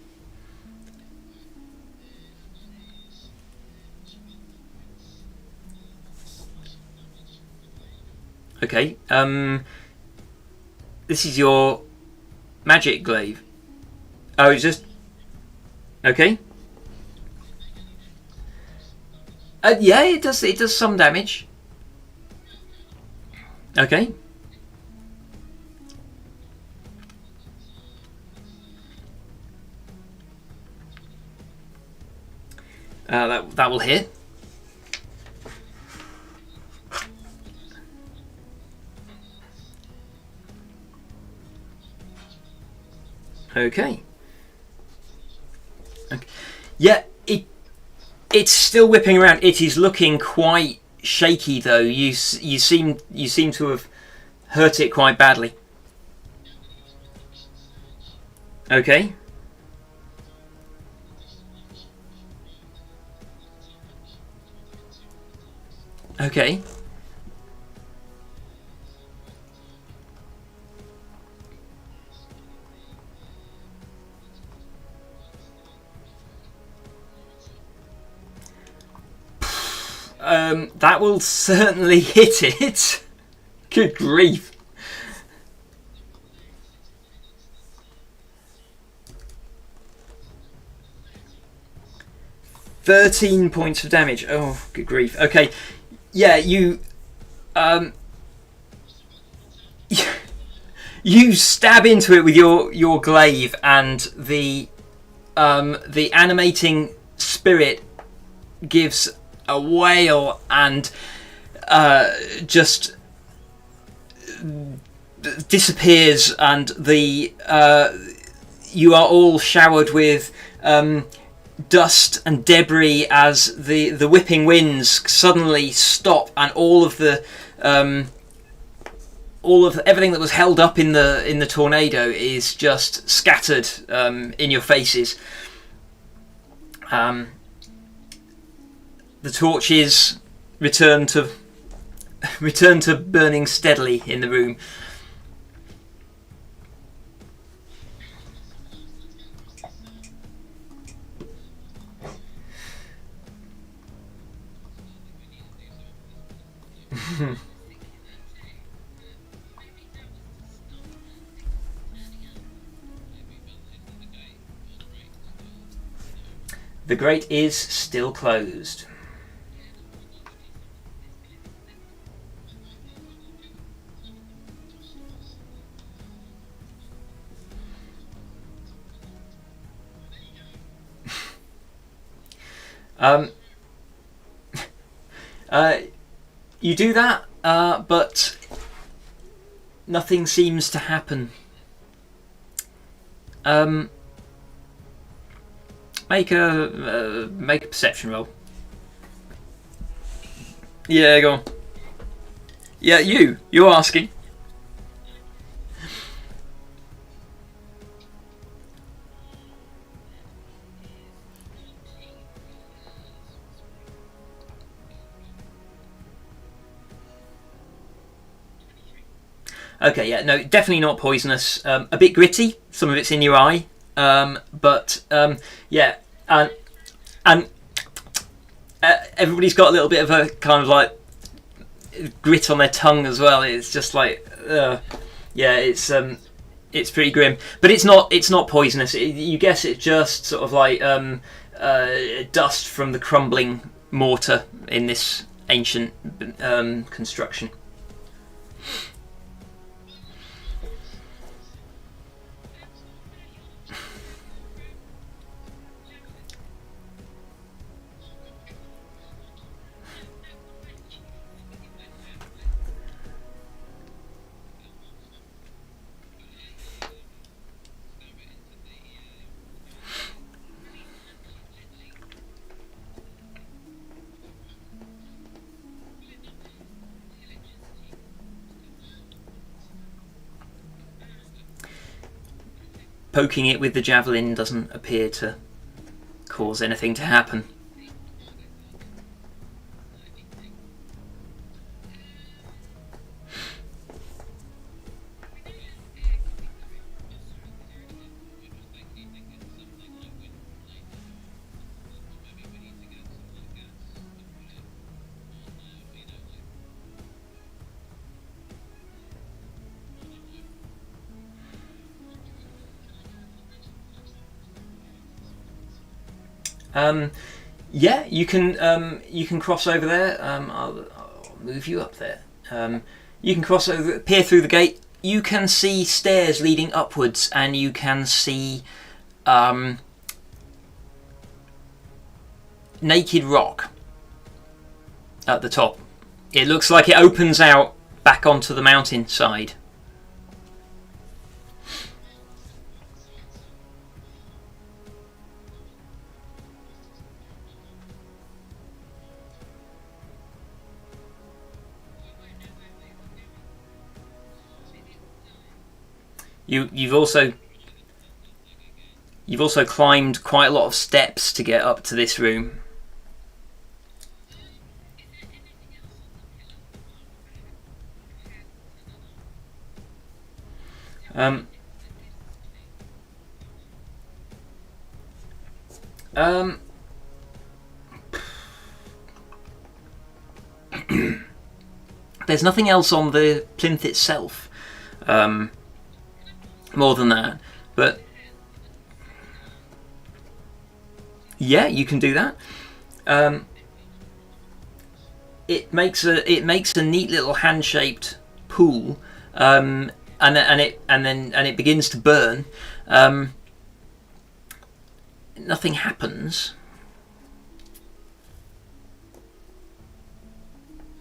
Okay. This is your magic glaive. Oh, it's just okay. Yeah, it does. It does some damage. Okay. That will hit. Okay. Yeah, it's still whipping around. It is looking quite shaky, though. You seem to have hurt it quite badly. Okay. Okay. That will certainly hit it. Good grief. $13 points of damage. Oh, good grief. Okay. Yeah, you you stab into it with your glaive, and the animating spirit gives a wail and just disappears, and the you are all showered with dust and debris as the whipping winds suddenly stop, and all of everything that was held up in the tornado is just scattered in your faces. The torches return to burning steadily in the room. The grate is still closed. You do that, but nothing seems to happen. Make a perception roll. Yeah, go on. Yeah, you're asking. Okay, yeah, no, definitely not poisonous. A bit gritty. Some of it's in your eye, but yeah, and everybody's got a little bit of a kind of like grit on their tongue as well. It's just like, yeah, it's pretty grim, but it's not poisonous. You guess it's just sort of like dust from the crumbling mortar in this ancient construction. Poking it with the javelin doesn't appear to cause anything to happen. Yeah, you can cross over there. I'll move you up there. You can cross over, peer through the gate. You can see stairs leading upwards, and you can see naked rock at the top. It looks like it opens out back onto the mountainside. You've also climbed quite a lot of steps to get up to this room. There's nothing else on the plinth itself. More than that, but yeah, you can do that. It makes a neat little hand-shaped pool, and it begins to burn. Nothing happens.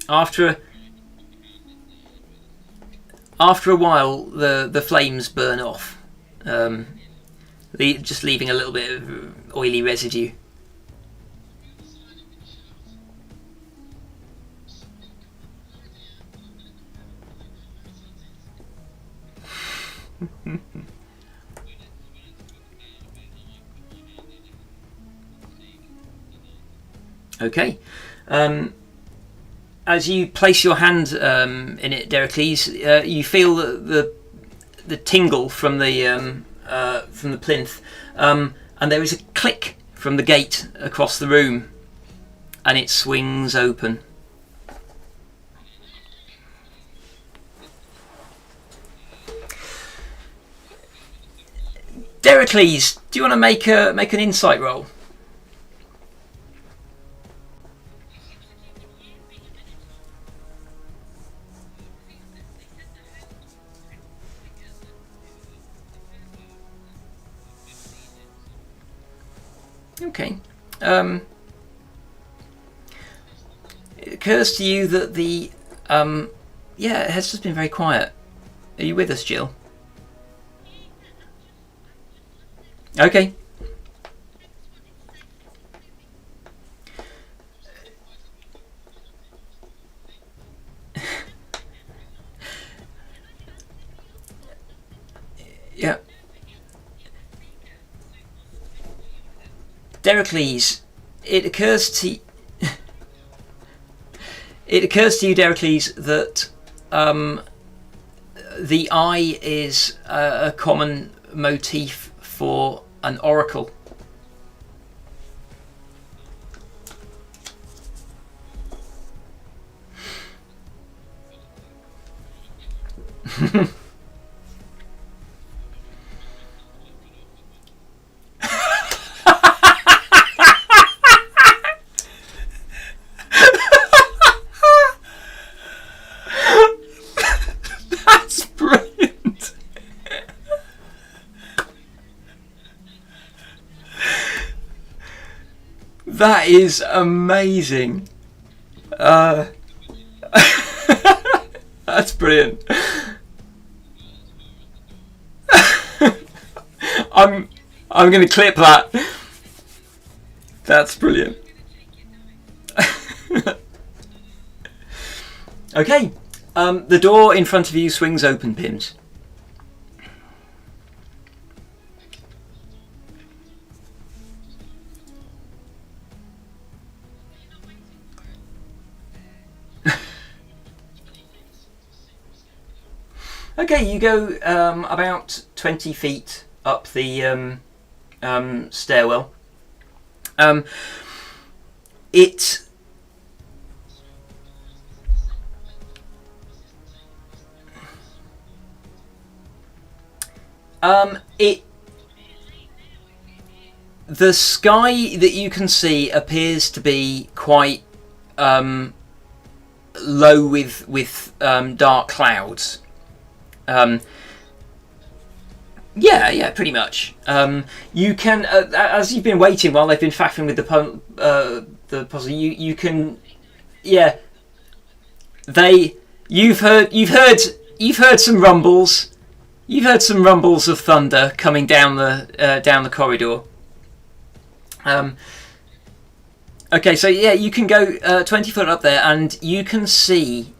After after a while, the flames burn off, just leaving a little bit of oily residue. Okay. As you place your hand in it, Dericles, you feel the tingle from the plinth, and there is a click from the gate across the room, and it swings open. Dericles, do you want to make an insight roll? Okay. It occurs to you that Hester's been very quiet. Are you with us, Jill? Okay. Yeah. Dericles, it occurs to you, Dericles, that the eye is a common motif for an oracle. That's brilliant. That is amazing. That's brilliant. I'm going to clip that. That's brilliant. Okay, the door in front of you swings open, Pims. Okay, you go about 20 feet up the stairwell. The sky that you can see appears to be quite low with dark clouds. Yeah, pretty much. You can, as you've been waiting while they've been faffing with the puzzle, you can, yeah. You've heard some rumbles. You've heard some rumbles of thunder coming down the corridor. Okay, so yeah, you can go 20 foot up there, and you can see.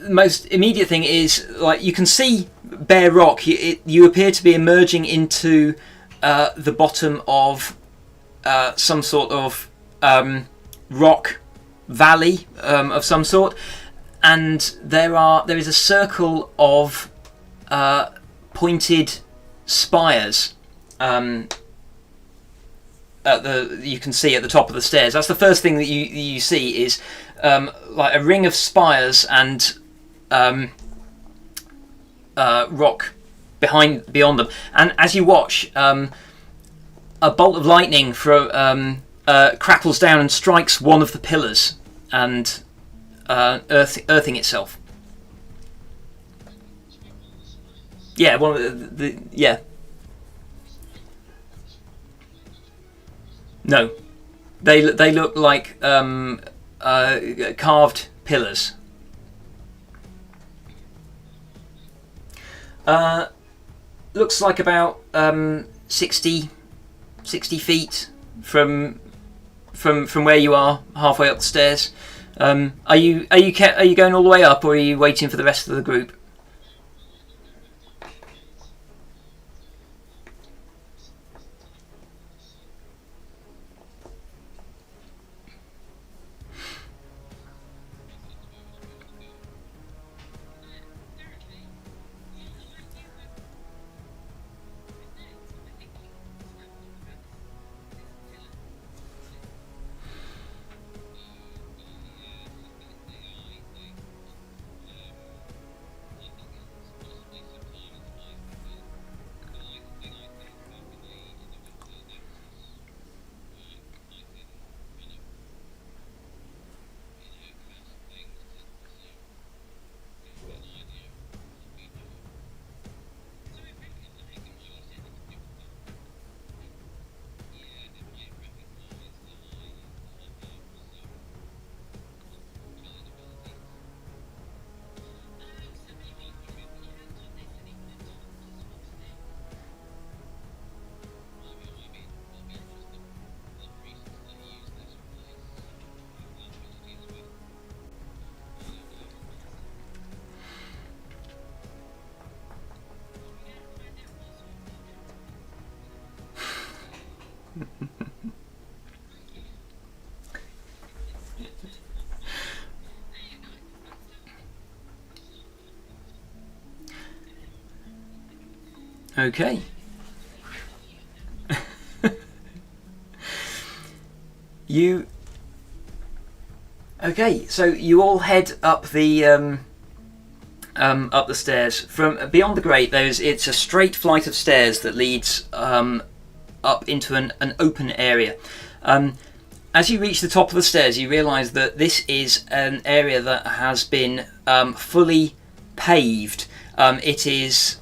The most immediate thing is, like, you can see bare rock. You appear to be emerging into the bottom of some sort of rock valley of some sort, and there is a circle of pointed spires you can see at the top of the stairs. That's the first thing that you see is like a ring of spires and rock beyond them. And as you watch, a bolt of lightning crackles down and strikes one of the pillars and earthing itself. Yeah, one of the. No, they look like carved pillars. Looks like about 60 feet from where you are, halfway up the stairs. Are you going all the way up, or are you waiting for the rest of the group? Okay. Okay, so you all head up the stairs. From beyond the grate, it's a straight flight of stairs that leads up into an open area. As you reach the top of the stairs, you realise that this is an area that has been fully paved. It is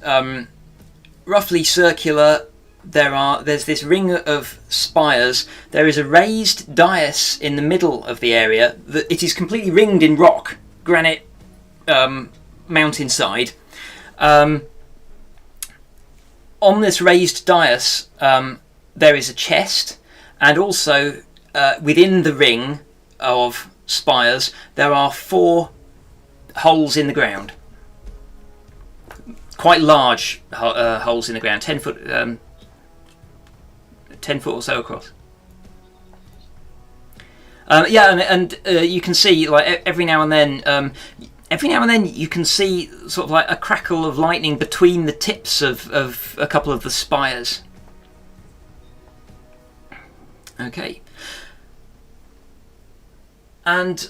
roughly circular. There's this ring of spires. There is a raised dais in the middle of the area. It is completely ringed in rock, granite mountainside. On this raised dais, there is a chest, and also within the ring of spires, there are 4 holes in the ground. Quite large holes in the ground, 10 foot or so across. And you can see, like, every now and then you can see sort of like a crackle of lightning between the tips of a couple of the spires. Okay. And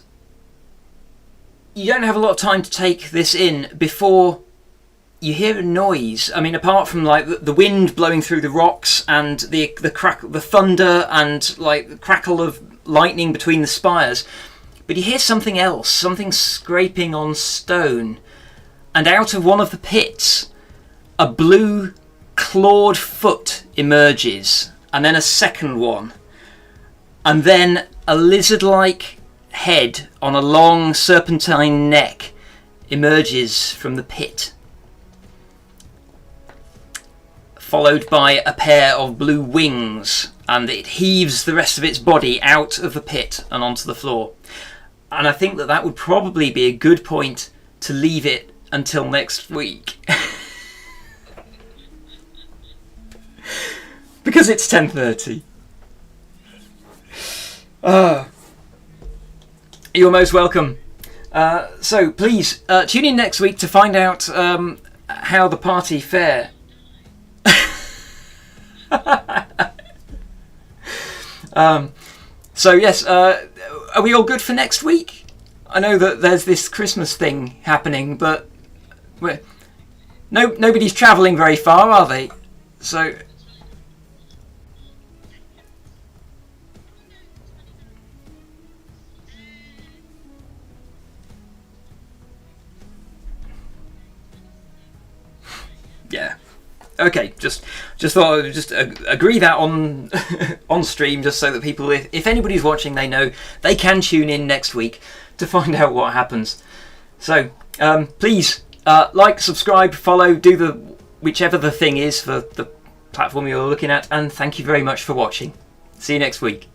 you don't have a lot of time to take this in before you hear a noise. I mean, apart from like the wind blowing through the rocks and the thunder and like the crackle of lightning between the spires, but you hear something else, something scraping on stone, and out of one of the pits, a blue clawed foot emerges, and then a second one, and then a lizard-like head on a long serpentine neck emerges from the pit, followed by a pair of blue wings, and it heaves the rest of its body out of the pit and onto the floor. And I think that would probably be a good point to leave it until next week. Because it's 10:30. You're most welcome. So please tune in next week to find out how the party fare. So yes, are we all good for next week? I know that there's this Christmas thing happening, but nobody's travelling very far, are they? So yeah. Okay, just thought I would just agree that on on stream, just so that people, if anybody's watching, they know they can tune in next week to find out what happens. So please Like, subscribe, follow, do the whichever the thing is for the platform you're looking at, and thank you very much for watching. See you next week.